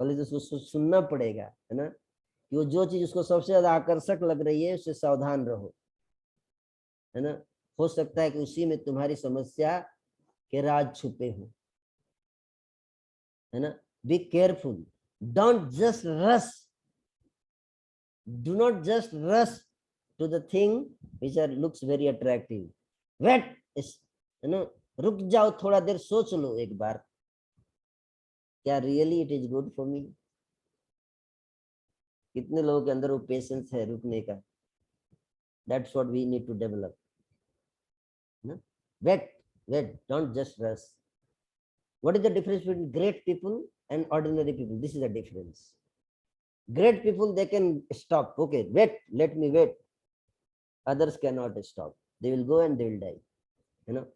पहले तो उसको सुनना पड़ेगा, है ना, कि वो जो चीज उसको सबसे ज्यादा आकर्षक लग रही है उससे सावधान रहो, है ना। हो सकता है कि उसी में तुम्हारी समस्या के राज छुपे हो, है ना। Be careful, don't just rush, do not just rush to the thing which are looks very attractive. Wait, है ना, रुक जाओ, थोड़ा देर सोच लो एक बार, क्या really it is good for me? कितने लोगों के अंदर वो पेशेंस है रुकने का? That's what we need to develop, ना। Wait, don't just rush. What is the difference between great people and ordinary people? This is the difference. Great people, they can stop. Okay, wait, let me wait. Others cannot stop. They will go and they will die, you know.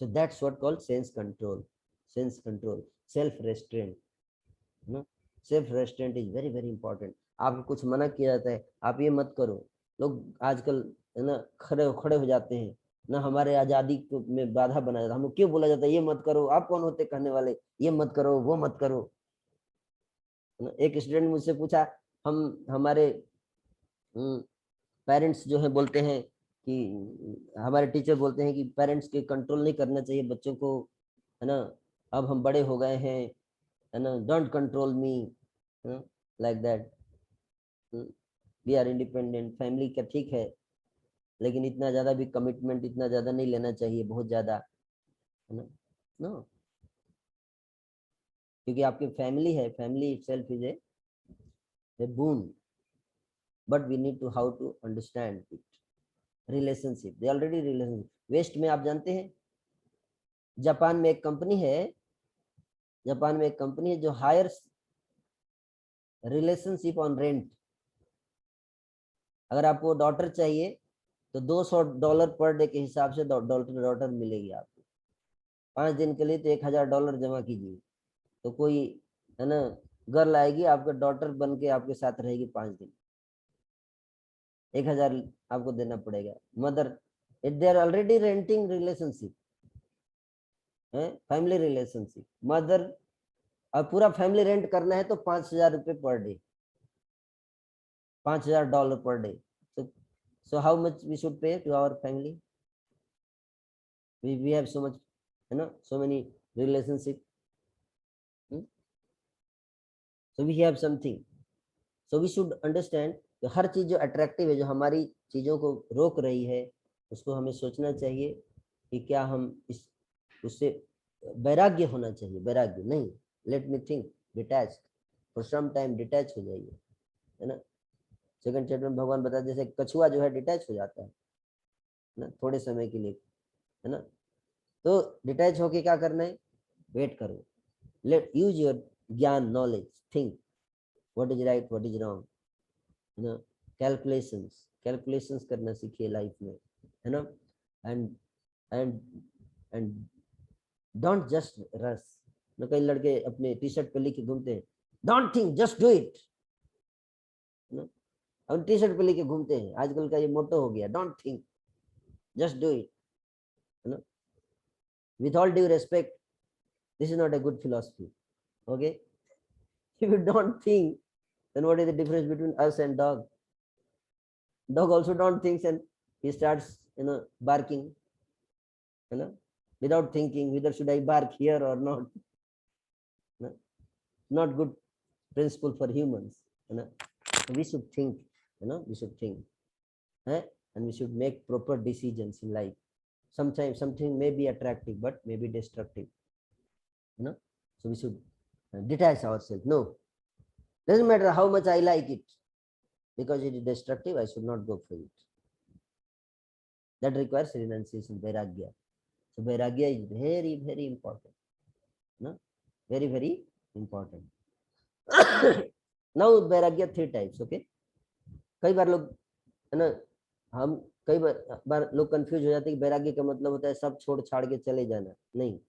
So that's what called sense control, self-restraint, you know. Self-restraint is very, very important. आपको कुछ मना किया जाता है, आप ये मत करो, लोग आजकल, है ना, खड़े खड़े हो जाते हैं ना, हमारे आजादी में बाधा बनाया जाता है। हमको क्यों बोला जाता है ये मत करो? आप कौन होते कहने वाले ये मत करो वो मत करो, है ना। एक स्टूडेंट मुझसे पूछा, हम हमारे पेरेंट्स जो है बोलते हैं कि हमारे टीचर बोलते हैं कि पेरेंट्स के कंट्रोल नहीं करना चाहिए बच्चों को, है ना, अब हम बड़े हो गए हैं, है ना, don't control me, like that, we are independent. Family का ठीक है, लेकिन इतना ज्यादा भी कमिटमेंट इतना ज्यादा नहीं लेना चाहिए, बहुत ज्यादा, है ना। नो, क्योंकि आपकी फैमिली है, family itself is a boon, but we need to how to understand it. Relationship, they already relationship. West में आप जानते हैं, जापान में एक कंपनी है, जापान में एक कंपनी है जो हायर रिलेशनशिप ऑन रेंट। अगर आपको डॉटर चाहिए तो $200 पर डे के हिसाब से डॉटर मिलेगी आपको। 5 दिन के लिए तो $1000 जमा कीजिए, तो कोई, है ना, गर्ल आएगी आपका डॉटर बन के आपके साथ रहेगी 5 दिन, 1000 आपको देना पड़ेगा। Mother, they are already renting relationship है, फैमिली रिलेशनशिप। मदर, और पूरा फैमिली रेंट करना है तो $5000 per day, $5000 per day. So how much we should pay to our family? We have so much, you know, so many relationship. So we have something. So we should understand कि हर चीज जो attractive है, जो हमारी चीजों को रोक रही है, उसको हमें सोचना चाहिए कि क्या हम इस उससे वैराग्य होना चाहिए, वैराग्य नहीं, let me think, detach for some time, detach हो जाइए, है ना। सेकंड चैप्टर में भगवान बताते जैसे कछुआ जो है डिटैच हो जाता है ना, थोड़े समय के लिए, है ना। तो डिटैच होके क्या करना है? वेट करो, लेट यूज योर ज्ञान, knowledge, think what is right what is wrong, है ना। कैलकुलेशंस करना सीखिए लाइफ में, है ना। And and and don't just rush ना। कई लड़के अपने टी शर्ट पे लिख के घूमते हैं, don't think just do it, है ना। अब टी शर्ट पे लिख के घूमते हैं, आजकल का ये मोटो हो गया, don't think just do it, है ना। With all due respect, this is not a good philosophy, okay? If you don't think, then what is the difference between us and dog? Dog also don't think, and he starts, you know, barking, you know, without thinking whether should I bark here or not, you know? Not good principle for humans, you know. We should think, you know, we should think, eh? And we should make proper decisions in life. Sometimes something may be attractive but may be destructive, you know. So we should detach ourselves. No, doesn't matter how much I like it, because it is destructive, I should not go for it. That requires renunciation, vairagya. So vairagya is very, very important, no? Very, very important. Now vairagya 3 types. Okay, कई बार लोग है ना, हम कई बार लोग confuse हो जाते हैं कि वैराग्य का मतलब होता है सब छोड़ छाड़ के चले जाना। नहीं,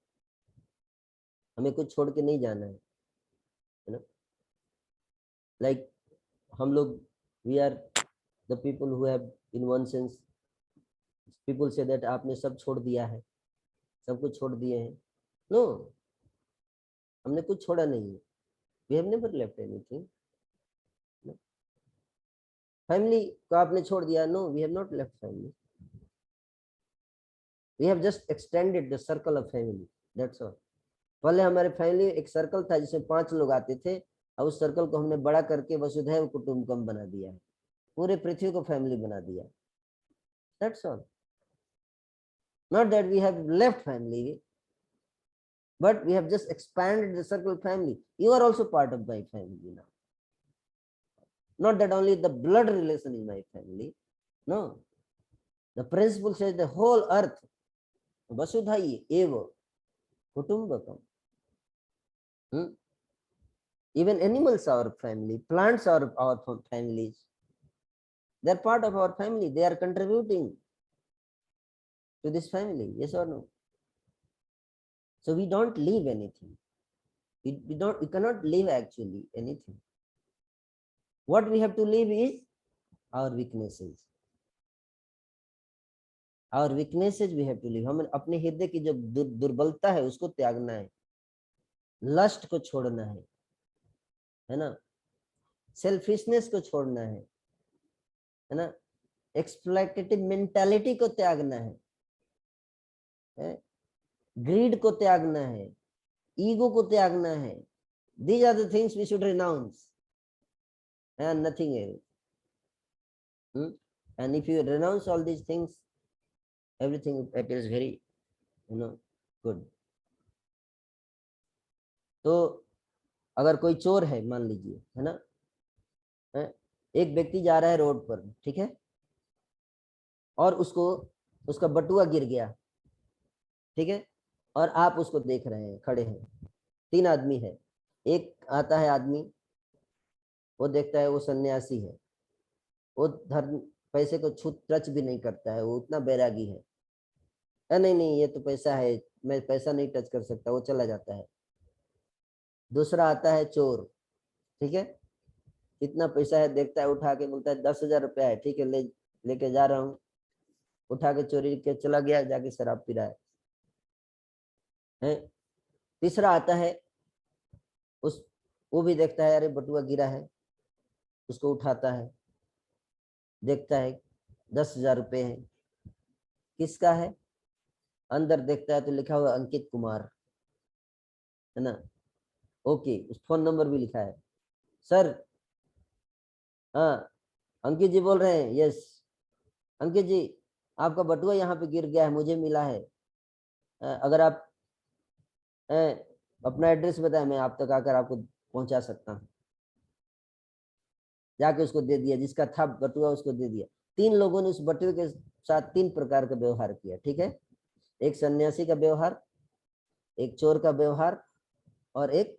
हमें कुछ छोड़ के नहीं जाना है ना। लाइक हम लोग, we are the people who have in one sense, people से दैट आपने सब छोड़ दिया है, सब कुछ छोड़ दिए हैं। नो, हमने कुछ छोड़ा नहीं है। We have never left anything. Family को आपने छोड़ दिया? No, we have not left family. We have just extended the circle of family, that's all. पहले हमारे फैमिली एक सर्कल था जिसमें 5 लोग आते थे, और उस सर्कल को हमने बड़ा करके वसुधैव कुटुंबकम बना दिया है, पूरे पृथ्वी को फैमिली बना दिया। That's all. Not that we have left family, but we have just expanded the circle of family. You are also part of my family now. Not that only the blood relation is my family. No. The principle says the whole earth, vasudhai eva kutumbakam. Even animals are our family, plants are our families. They are part of our family. They are contributing to this family. Yes or no? So we don't leave anything. We cannot leave actually anything. What we have to leave is our weaknesses. Our weaknesses we have to leave. हमें अपने हृदय की जो दुर्बलता है उसको त्यागना है, लस्ट को छोड़ना है ना, सेल्फिशनेस को छोड़ना है ना, एक्सप्लॉइटेटिव मेंटालिटी को त्यागना है, ग्रीड को त्यागना है, ईगो को त्यागना है. These are the things we should renounce and nothing else. And if you renounce all these things, everything appears very, good. तो अगर कोई चोर है मान लीजिए, है ना, एक व्यक्ति जा रहा है रोड पर, ठीक है, और उसको उसका बटुआ गिर गया, ठीक है, और आप उसको देख रहे हैं, खड़े हैं, 3 आदमी है. एक आता है आदमी, वो देखता है वो सन्यासी है, वो धर्म पैसे को छू टच भी नहीं करता है, वो उतना बैरागी है. नहीं नहीं, ये तो पैसा है, मैं पैसा नहीं टच कर सकता, वो चला जाता है. दूसरा आता है चोर, ठीक है, कितना पैसा है देखता है, उठा के बोलता है 10,000 रुपया है, ठीक है, लेके जा रहा हूँ, उठा के चोरी के चला गया, जाके शराब पी रहा है. तीसरा आता है, वो भी देखता है अरे बटुआ गिरा है, उसको उठाता है, देखता है 10,000 रुपये है, किसका है, अंदर देखता है तो लिखा हुआ अंकित कुमार, है ना, ओके, उस फोन नंबर भी लिखा है. सर, हाँ अंकित जी बोल रहे हैं? यस अंकित जी, आपका बटुआ यहाँ पे गिर गया है, मुझे मिला है, अगर आप अपना एड्रेस बताएं, मैं आप तक आकर आपको पहुंचा सकता हूँ. जाके उसको दे दिया, जिसका था बटुआ उसको दे दिया. 3 लोगों ने उस बटुए के साथ 3 प्रकार का व्यवहार किया, ठीक है, एक सन्यासी का व्यवहार, एक चोर का व्यवहार, और एक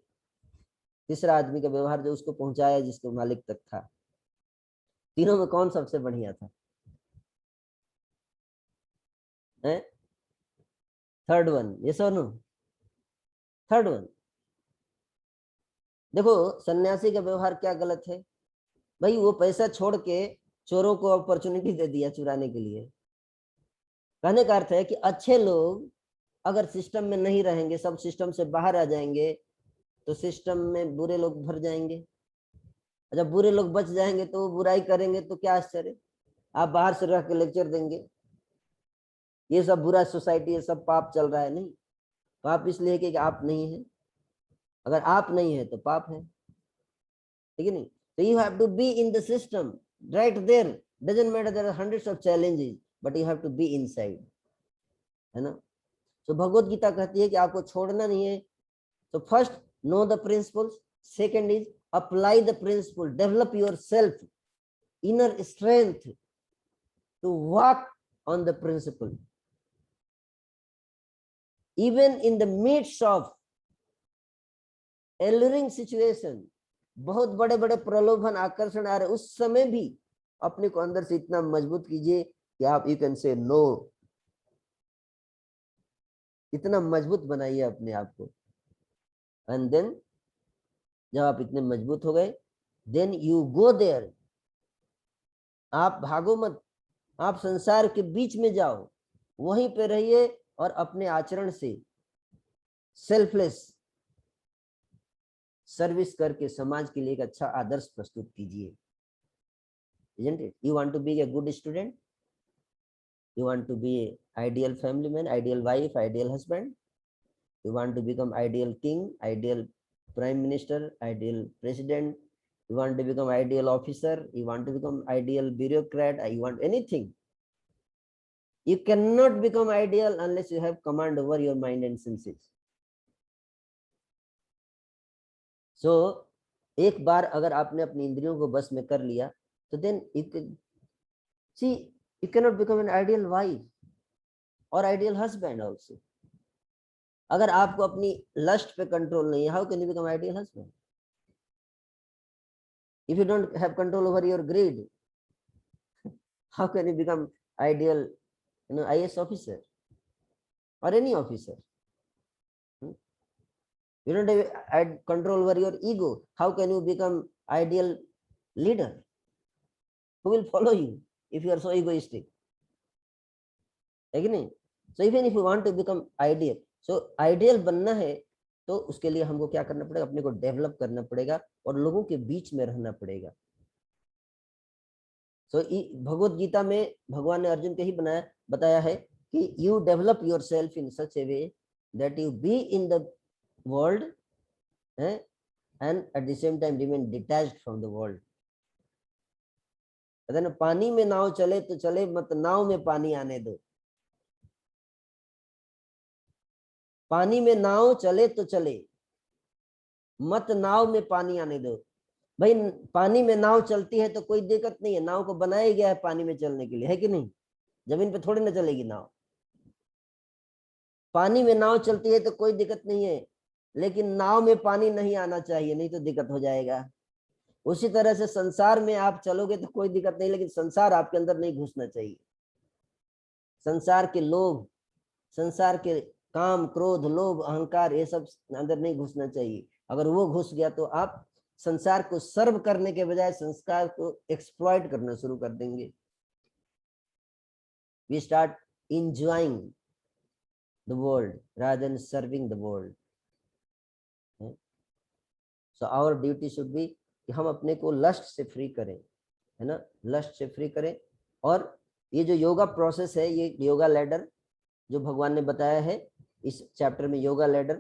तीसरा आदमी का व्यवहार जो उसको पहुंचाया जिसको मालिक तक था. तीनों में कौन सबसे बढ़िया था? थर्ड वन, यस और नो? Third one. देखो सन्यासी का व्यवहार क्या गलत है भाई, वो पैसा छोड़ के चोरों को अपॉर्चुनिटी दे दिया चुराने के लिए. कहने का अर्थ है कि अच्छे लोग अगर सिस्टम में नहीं रहेंगे, सब सिस्टम से बाहर आ जाएंगे, तो सिस्टम में बुरे लोग भर जाएंगे. जब बुरे लोग बच जाएंगे तो वो बुराई करेंगे, तो क्या आश्चर्य, आप बाहर से रह के लेक्चर देंगे ये सब बुरा सोसाइटी, ये सब पाप चल रहा है. नहीं, पाप इसलिए कि आप नहीं है, अगर आप नहीं है तो पाप है, ठीक है नहीं. So you have to be in the system right there. Doesn't matter, there are hundreds of challenges, but you have to be inside, है ना. तो भगवत गीता कहती है कि आपको छोड़ना नहीं है. So first know the principles, second is apply the principle, develop yourself inner strength to walk on the principle, even in the midst of alluring situation, बहुत बड़े बड़े प्रलोभन आकर्षण आ रहे, उस समय भी अपने को अंदर से इतना मजबूत कीजिए कि आप यू कैन से नो। इतना मजबूत बनाइए अपने आप को। एंड देन जब आप इतने मजबूत हो गए, देन यू गो देयर। आप भागो मत, आप संसार के बीच में जाओ, वहीं पे रहिए और अपने आचरण से सेल्फलेस सर्विस करके समाज के लिए एक अच्छा आदर्श प्रस्तुत कीजिए। Isn't it? You want to be a good student? You want to be an ideal family man, ideal wife, ideal husband? You want to become ideal king, ideal prime minister, ideal president? You want to become ideal officer? You want to become ideal bureaucrat? You want anything? You cannot become ideal unless you have command over your mind and senses. So, एक बार अगर आपने अपनी इंद्रियों को बस में कर लिया, तो then see, you cannot become an ideal wife or ideal husband also. अगर आपको अपनी लस्ट पे कंट्रोल नहीं है, how can you become ideal husband? If you don't have control over your greed, how can you become ideal, IAS officer or any officer? You don't have control over your ego. How can you become ideal leader? Who will follow you if you are so egoistic? Again, so even if you want to become ideal, so ideal बनना है तो उसके लिए हमको क्या करना पड़ेगा? अपने को डेवलप करना पड़ेगा और लोगों के बीच में रहना पड़ेगा। सो भगवत गीता में भगवान ने अर्जुन को ही बताया है कि you develop your self in such A way that you be in the world and at the same time remain detached from the world. कहते ना, पानी में नाव चले तो चले, मत नाव में पानी आने दो। पानी में नाव चले तो चले, मत नाव में पानी आने दो। भाई पानी में नाव चलती है तो कोई दिक्कत नहीं है, नाव को बनाया गया है पानी में चलने के लिए, है कि नहीं? जमीन पे थोड़ी ना चलेगी नाव। पानी में नाव चलती है तो कोई दिक्कत नहीं है, लेकिन नाव में पानी नहीं आना चाहिए, नहीं तो दिक्कत हो जाएगा। उसी तरह से संसार में आप चलोगे तो कोई दिक्कत नहीं, लेकिन संसार आपके अंदर नहीं घुसना चाहिए। संसार के लोभ, संसार के काम, क्रोध, लोभ, अहंकार, ये सब अंदर नहीं घुसना चाहिए। अगर वो घुस गया तो आप संसार को सर्व करने के बजाय संस्कार को एक्सप्लॉइट करना शुरू कर देंगे। We start enjoying the world rather than serving the world. So our duty should be कि हम अपने को लस्ट से फ्री करें, है ना, लस्ट से फ्री करें। और ये जो योगा प्रोसेस है, ये योगा लैडर जो भगवान ने बताया है इस चैप्टर में, योगा लैडर,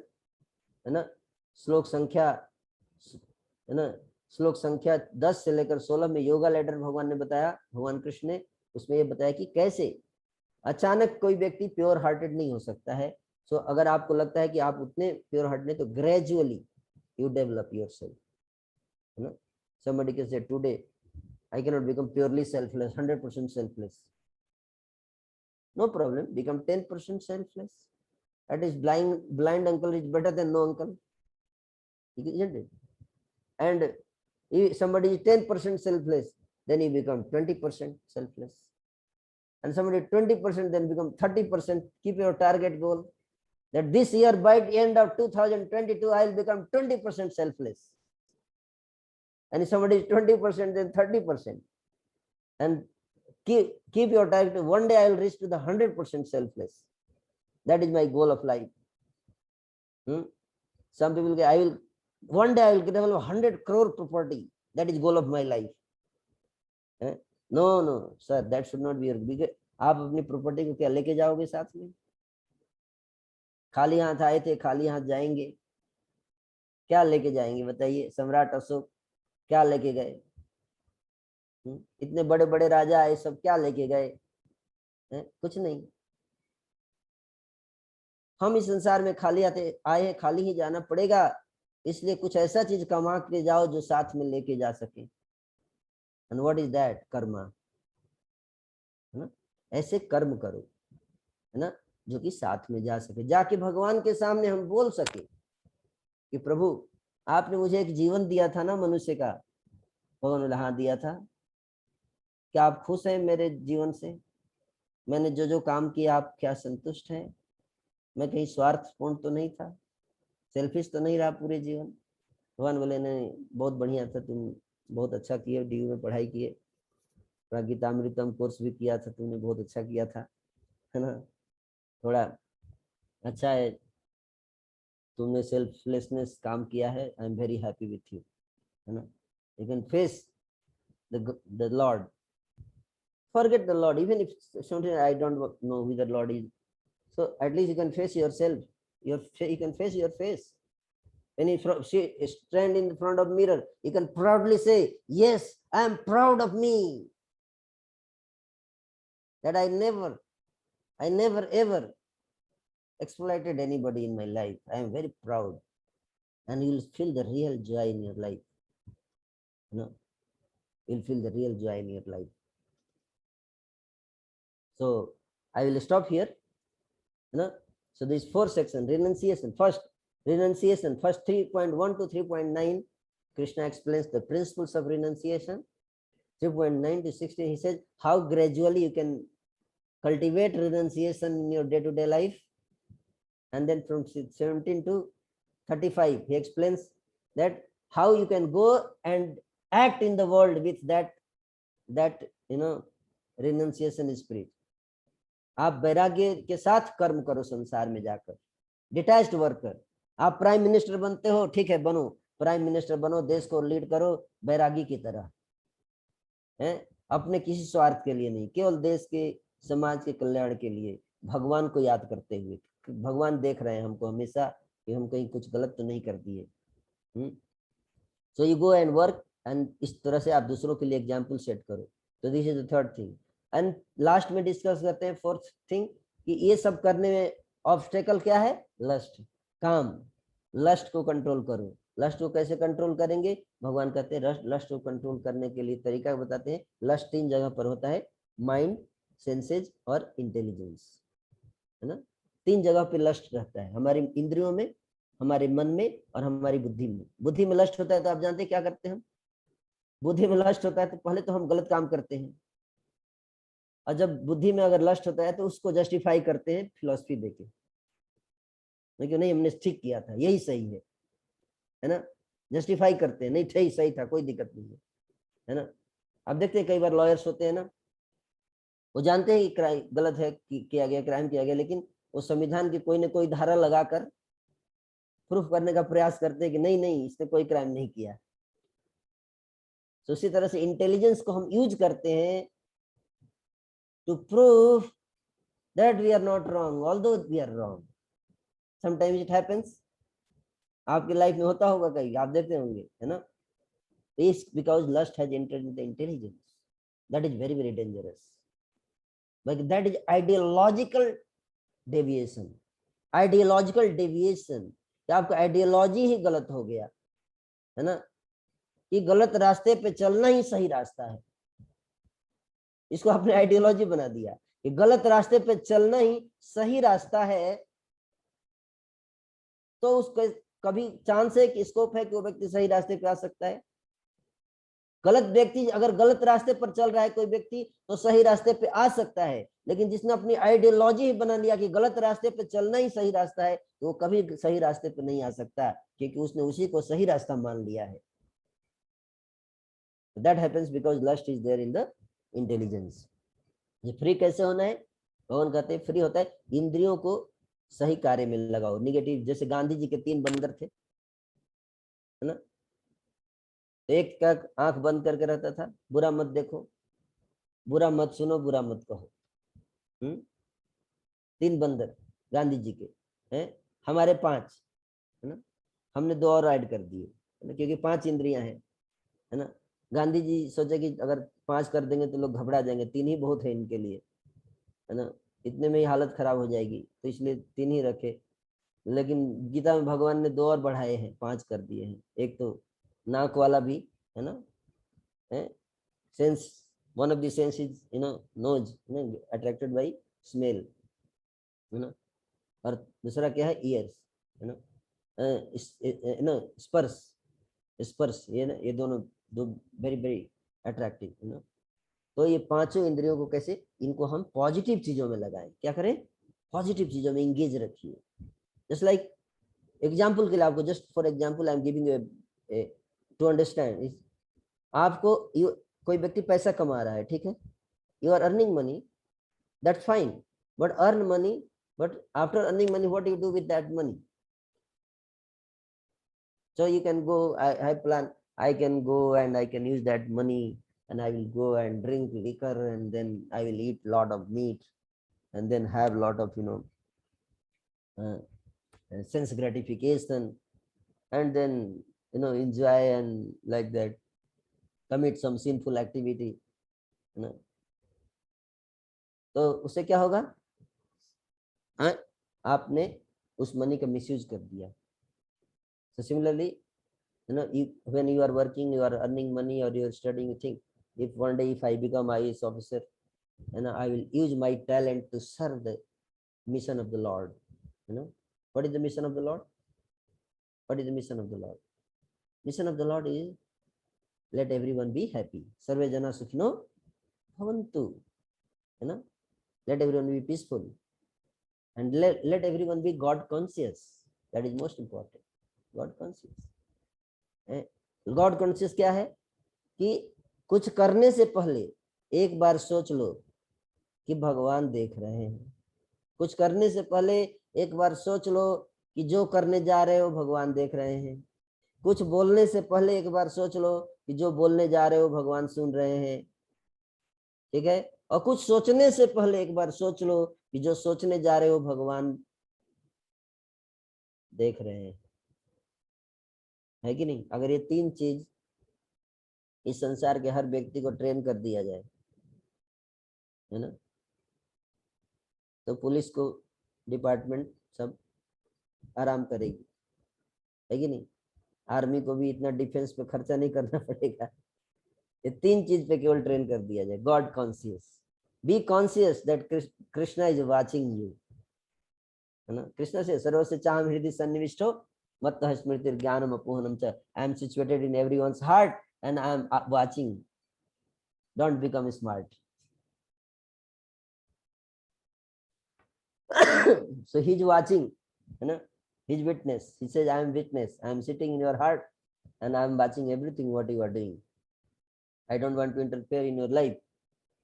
है ना, श्लोक संख्या 10 से लेकर 16 में योगा लैडर भगवान ने बताया, भगवान कृष्ण ने उसमें ये बताया कि कैसे अचानक कोई व्यक्ति प्योर हार्टेड नहीं हो सकता है। सो अगर आपको लगता है कि आप उतने प्योर हार्टेड नहीं, तो ग्रेजुअली यू डेवलप योरसेल्फ, है ना। somebody can say today I cannot become purely selfless, 100% selfless. No problem, become 10% selfless. That is blind uncle is better than no uncle, isn't it? And if somebody is 10% selfless, then you become 20% selfless. And somebody 20%, then become 30%. Keep your target goal that this year by the end of 2022 I will become 20% selfless. And if somebody is 20%, then 30%. And keep your target, one day I will reach to the 100% selfless. That is my goal of life. Some people say, one day I will develop 100 crore property. That is goal of my life. No, sir, that should not be your big. आप अपनी property को क्या लेके जाओगे साथ में? खाली हाथ आए थे, खाली हाथ जाएंगे। क्या लेके जाएंगे बताइए? सम्राट अशोक क्या लेके गए? इतने बड़े बड़े राजा आए, सब क्या लेके गए? कुछ नहीं। हम इस संसार में खाली आए हैं, खाली ही जाना पड़ेगा। इसलिए कुछ ऐसा चीज कमा के जाओ जो साथ में लेके जा सके। And what is that? Karma, है ना। ऐसे कर्म करो, है ना, जो कि साथ में जा सके, जाके भगवान के सामने हम बोल सके कि प्रभु आपने मुझे एक जीवन दिया था ना मनुष्य का। भगवान बोले हाँ दिया था। क्या आप खुश हैं मेरे जीवन से? मैंने जो जो काम किया आप क्या संतुष्ट हैं? मैं कहीं स्वार्थपूर्ण तो नहीं था, सेल्फिश तो नहीं रहा पूरे जीवन? भगवान बोले नहीं, बहुत बढ़िया था, तुम बहुत अच्छा किए, डीयू में पढ़ाई किए, थोड़ा गीतामृतम कोर्स भी किया था तुमने, बहुत अच्छा किया था, है ना? थोड़ा अच्छा है, तुमने सेल्फलेसनेस काम किया है, I am very happy with you, है ना? You can face the Lord, forget the Lord, even if something I don't know who the Lord is, so at least you can face yourself, you can face your face. When you stand in front of mirror, you can proudly say, yes, I am proud of me, that I never ever exploited anybody in my life. I am very proud, and you will feel the real joy in your life. You know, you'll feel the real joy in your life. So I will stop here. You know, so these 4 sections: renunciation. First, renunciation. First 3.1 to 3.9, Krishna explains the principles of renunciation. 3.9 to 16, he says how gradually you can cultivate renunciation in your day-to-day life. And then from 17 to 35, he explains that how you can go and act in the world with that renunciation spirit. आप वैराग्य के साथ कर्म करो संसार में जाकर, detached worker. आप प्राइम मिनिस्टर बनते हो, ठीक है, बनो, प्राइम मिनिस्टर बनो, देश को लीड करो वैरागी की तरह, है, अपने किसी स्वार्थ के लिए नहीं, केवल देश के समाज के कल्याण के लिए, भगवान को याद करते हुए। भगवान देख रहे हैं हमको हमेशा कि हम कहीं कुछ गलत तो नहीं कर दिए। So you go and work, and इस तरह से आप दूसरों के लिए एग्जाम्पल सेट करो। तो this is the third thing. And last में डिस्कस करते हैं फोर्थ थिंग कि ये सब करने में ऑब्स्टेकल क्या है? लस्ट, काम। लस्ट को कंट्रोल करो। लस्ट को कैसे कंट्रोल करेंगे? भगवान कहते हैं लस्ट को कंट्रोल करने के लिए तरीका बताते हैं। लस्ट 3 जगह पर होता है, माइंड, सेंसेज और इंटेलिजेंस, है ना? 3 जगह पे लस्ट रहता है, हमारी इंद्रियों में, हमारे मन में और हमारी बुद्धि में। बुद्धि में लस्ट होता है तो आप जानते हैं क्या करते हैं हम? बुद्धि में लस्ट होता है तो पहले तो हम गलत काम करते हैं, और जब बुद्धि में अगर लस्ट होता है तो उसको जस्टिफाई करते हैं फिलॉसफी देके, लेकिन नहीं, हमने ठीक किया था, यही सही है ना? जस्टिफाई करते हैं, नहीं ठीक सही था, कोई दिक्कत नहीं है ना? आप देखते हैं कई बार लॉयर्स होते हैं ना, वो जानते हैं कि क्राइम गलत है, किया गया, क्राइम किया गया, लेकिन वो संविधान की कोई ना कोई धारा लगाकर प्रूफ करने का प्रयास करते हैं कि नहीं नहीं, इसने कोई क्राइम नहीं किया। तो उसी तरह से इंटेलिजेंस को हम यूज करते हैं to prove that we are not wrong, although we are wrong. Sometimes it happens, आपकी लाइफ में होता होगा, कहीं आप देखते होंगे, है ना? Is because lust has entered in the intelligence, that is very very dangerous, but that is ideological deviation. Ideological deviation, कि आपका आइडियोलॉजी ही गलत हो गया, है ना? कि गलत रास्ते पे चलना ही सही रास्ता है, इसको आपने आइडियोलॉजी बना दिया कि गलत रास्ते पे चलना ही सही रास्ता है। तो उसको कभी चांस है कि स्कोप है कि वो व्यक्ति सही रास्ते पे आ सकता है? गलत व्यक्ति अगर गलत रास्ते पर चल रहा है कोई व्यक्ति, तो सही रास्ते पे आ सकता है, लेकिन जिसने अपनी आइडियोलॉजी ही बना लिया कि गलत रास्ते पे चलना ही सही रास्ता है, तो वो कभी सही रास्ते पे नहीं आ सकता, क्योंकि उसने उसी को सही रास्ता मान लिया है। That happens because lust is there in the intelligence. ये फ्री कैसे होना है? भगवान कहते हैं फ्री होता है इंद्रियों को सही कार्य में लगाओ। निगेटिव, जैसे गांधी जी के 3 बंदर थे, है ना? एक का आंख बंद करके रहता था, बुरा मत देखो, बुरा मत सुनो, बुरा मत कहो। 3 बंदर गांधी जी के हैं, हमारे 5, है ना? हमने 2 और ऐड कर दिए, है ना? क्योंकि 5 इंद्रियां हैं, है ना? गांधी जी सोचे कि अगर 5 कर देंगे तो लोग घबरा जाएंगे, 3 ही बहुत है इनके लिए, है ना? इतने में ही हालत खराब हो जाएगी, तो इसलिए 3 ही रखे। लेकिन गीता में भगवान ने 2 और बढ़ाए हैं, 5 कर दिए हैं। एक तो नाक वाला भी, है ना? Sense, one of the sense is nose, attracted by smell, है ना? और दूसरा क्या है? ईयर्स, है ना? स्पर्श, स्पर्श, ये ना, ये दोनों दो very very attractive, you know. तो ये पांचों इंद्रियों को कैसे, इनको हम पॉजिटिव चीजों में लगाएं, क्या करें, पॉजिटिव चीजों में इंगेज रखिए। जस्ट लाइक एग्जाम्पल के लिए, आपको just for example I am giving you to understand, आपको कोई व्यक्ति पैसा कमा रहा है, ठीक है, you are earning money, that's fine, but earn money, but after earning money, what do you do with that money? So you can go, I plan, I can go and I can use that money and I will go and drink liquor and then I will eat lot of meat and then have lot of, you know, sense gratification and then, you know, enjoy and like that commit some sinful activity, you know. तो उससे क्या होगा, आपने उस money का misuse कर दिया। So similarly, you know, when you are working, you are earning money or you are studying, you think, if one day if I become IAS officer, and I will use my talent to serve the mission of the Lord. You know, what is the mission of the Lord? What is the mission of the Lord? Mission of the Lord is let everyone be happy. Sarve jana sukhino bhavantu. You know, let everyone be peaceful, and let everyone be God conscious. That is most important. God conscious. God conscious क्या है कि कुछ करने से पहले एक बार सोच लो कि भगवान देख रहे हैं। कुछ करने से पहले एक बार सोच लो कि जो करने जा रहे हो भगवान देख रहे हैं। कुछ बोलने से पहले एक बार सोच लो कि जो बोलने जा रहे हो भगवान सुन रहे हैं, ठीक है। और कुछ सोचने से पहले एक बार सोच लो कि जो सोचने जा रहे हो भगवान देख रहे हैं, है कि नहीं। अगर ये तीन चीज इस संसार के हर व्यक्ति को ट्रेन कर दिया जाए, है ना, तो पुलिस को डिपार्टमेंट सब आराम करेगी, है कि नहीं। आर्मी को भी इतना डिफेंस पे खर्चा नहीं करना पड़ेगा। ये तीन चीज पे केवल ट्रेन कर दिया जाए। God conscious, be conscious that Krishna is watching you, है ना। कृष्ण से सर्वस्य चाहम हृदय सन्निविष्टो मत्त स्मृति ज्ञानम अपोहनम च, I am situated in everyone's heart and I am watching. Don't become smart. So he's watching, you know, he's witness. He says, I am witness. I am sitting in your heart and I am watching everything what you are doing. I don't want to interfere in your life,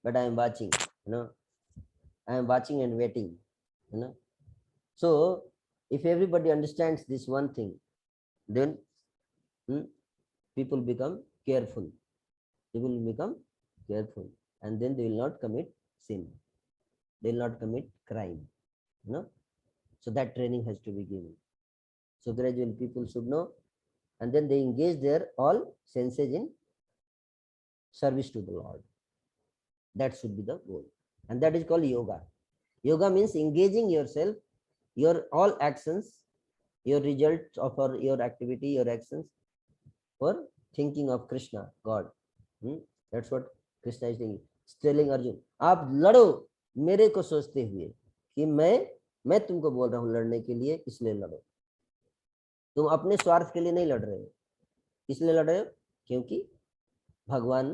but I am watching, you know. I am watching and waiting, you know. So if everybody understands this one thing, then people become careful. People will become careful and then they will not commit sin. They will not commit crime, you know. So that training has to be given. So gradually people should know, and then they engage their all senses in service to the Lord. That should be the goal, and that is called yoga. Yoga means engaging yourself, your all actions, your results of your activity, your actions, for thinking of Krishna, God. That's what Krishna is telling Arjun. आप लड़ो मेरे को सोचते हुए कि मैं तुमको बोल रहा हूँ लड़ने के लिए, इसलिए लड़ो। तुम अपने स्वार्थ के लिए नहीं लड़ रहे हो, इसलिए लड़ रहे हो क्योंकि भगवान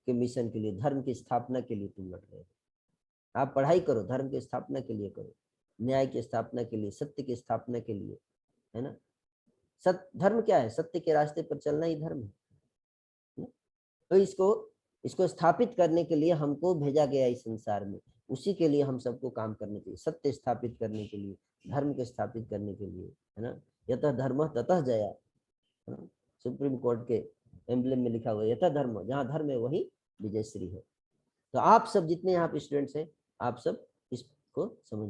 के मिशन के लिए, धर्म की स्थापना के लिए तुम लड़ रहे हो। आप पढ़ाई करो, धर्म की स्थापना के लिए करो, न्याय की स्थापना के लिए, सत्य की स्थापना के लिए, है ना। धर्म क्या है? सत्य के रास्ते पर चलना ही धर्म है। तो इसको स्थापित करने के लिए हमको भेजा गया इस संसार में, उसी के लिए हम सबको काम करने चाहिए, सत्य स्थापित करने के लिए, धर्म को स्थापित करने के लिए, है ना। यतः धर्म ततः जया, सुप्रीम कोर्ट के एम्ब्लेम में लिखा हुआ है, यतः धर्म, जहाँ धर्म है वही विजयश्री है। तो आप सब जितने यहाँ पे स्टूडेंट्स हैं, आप सब इसको समझिए।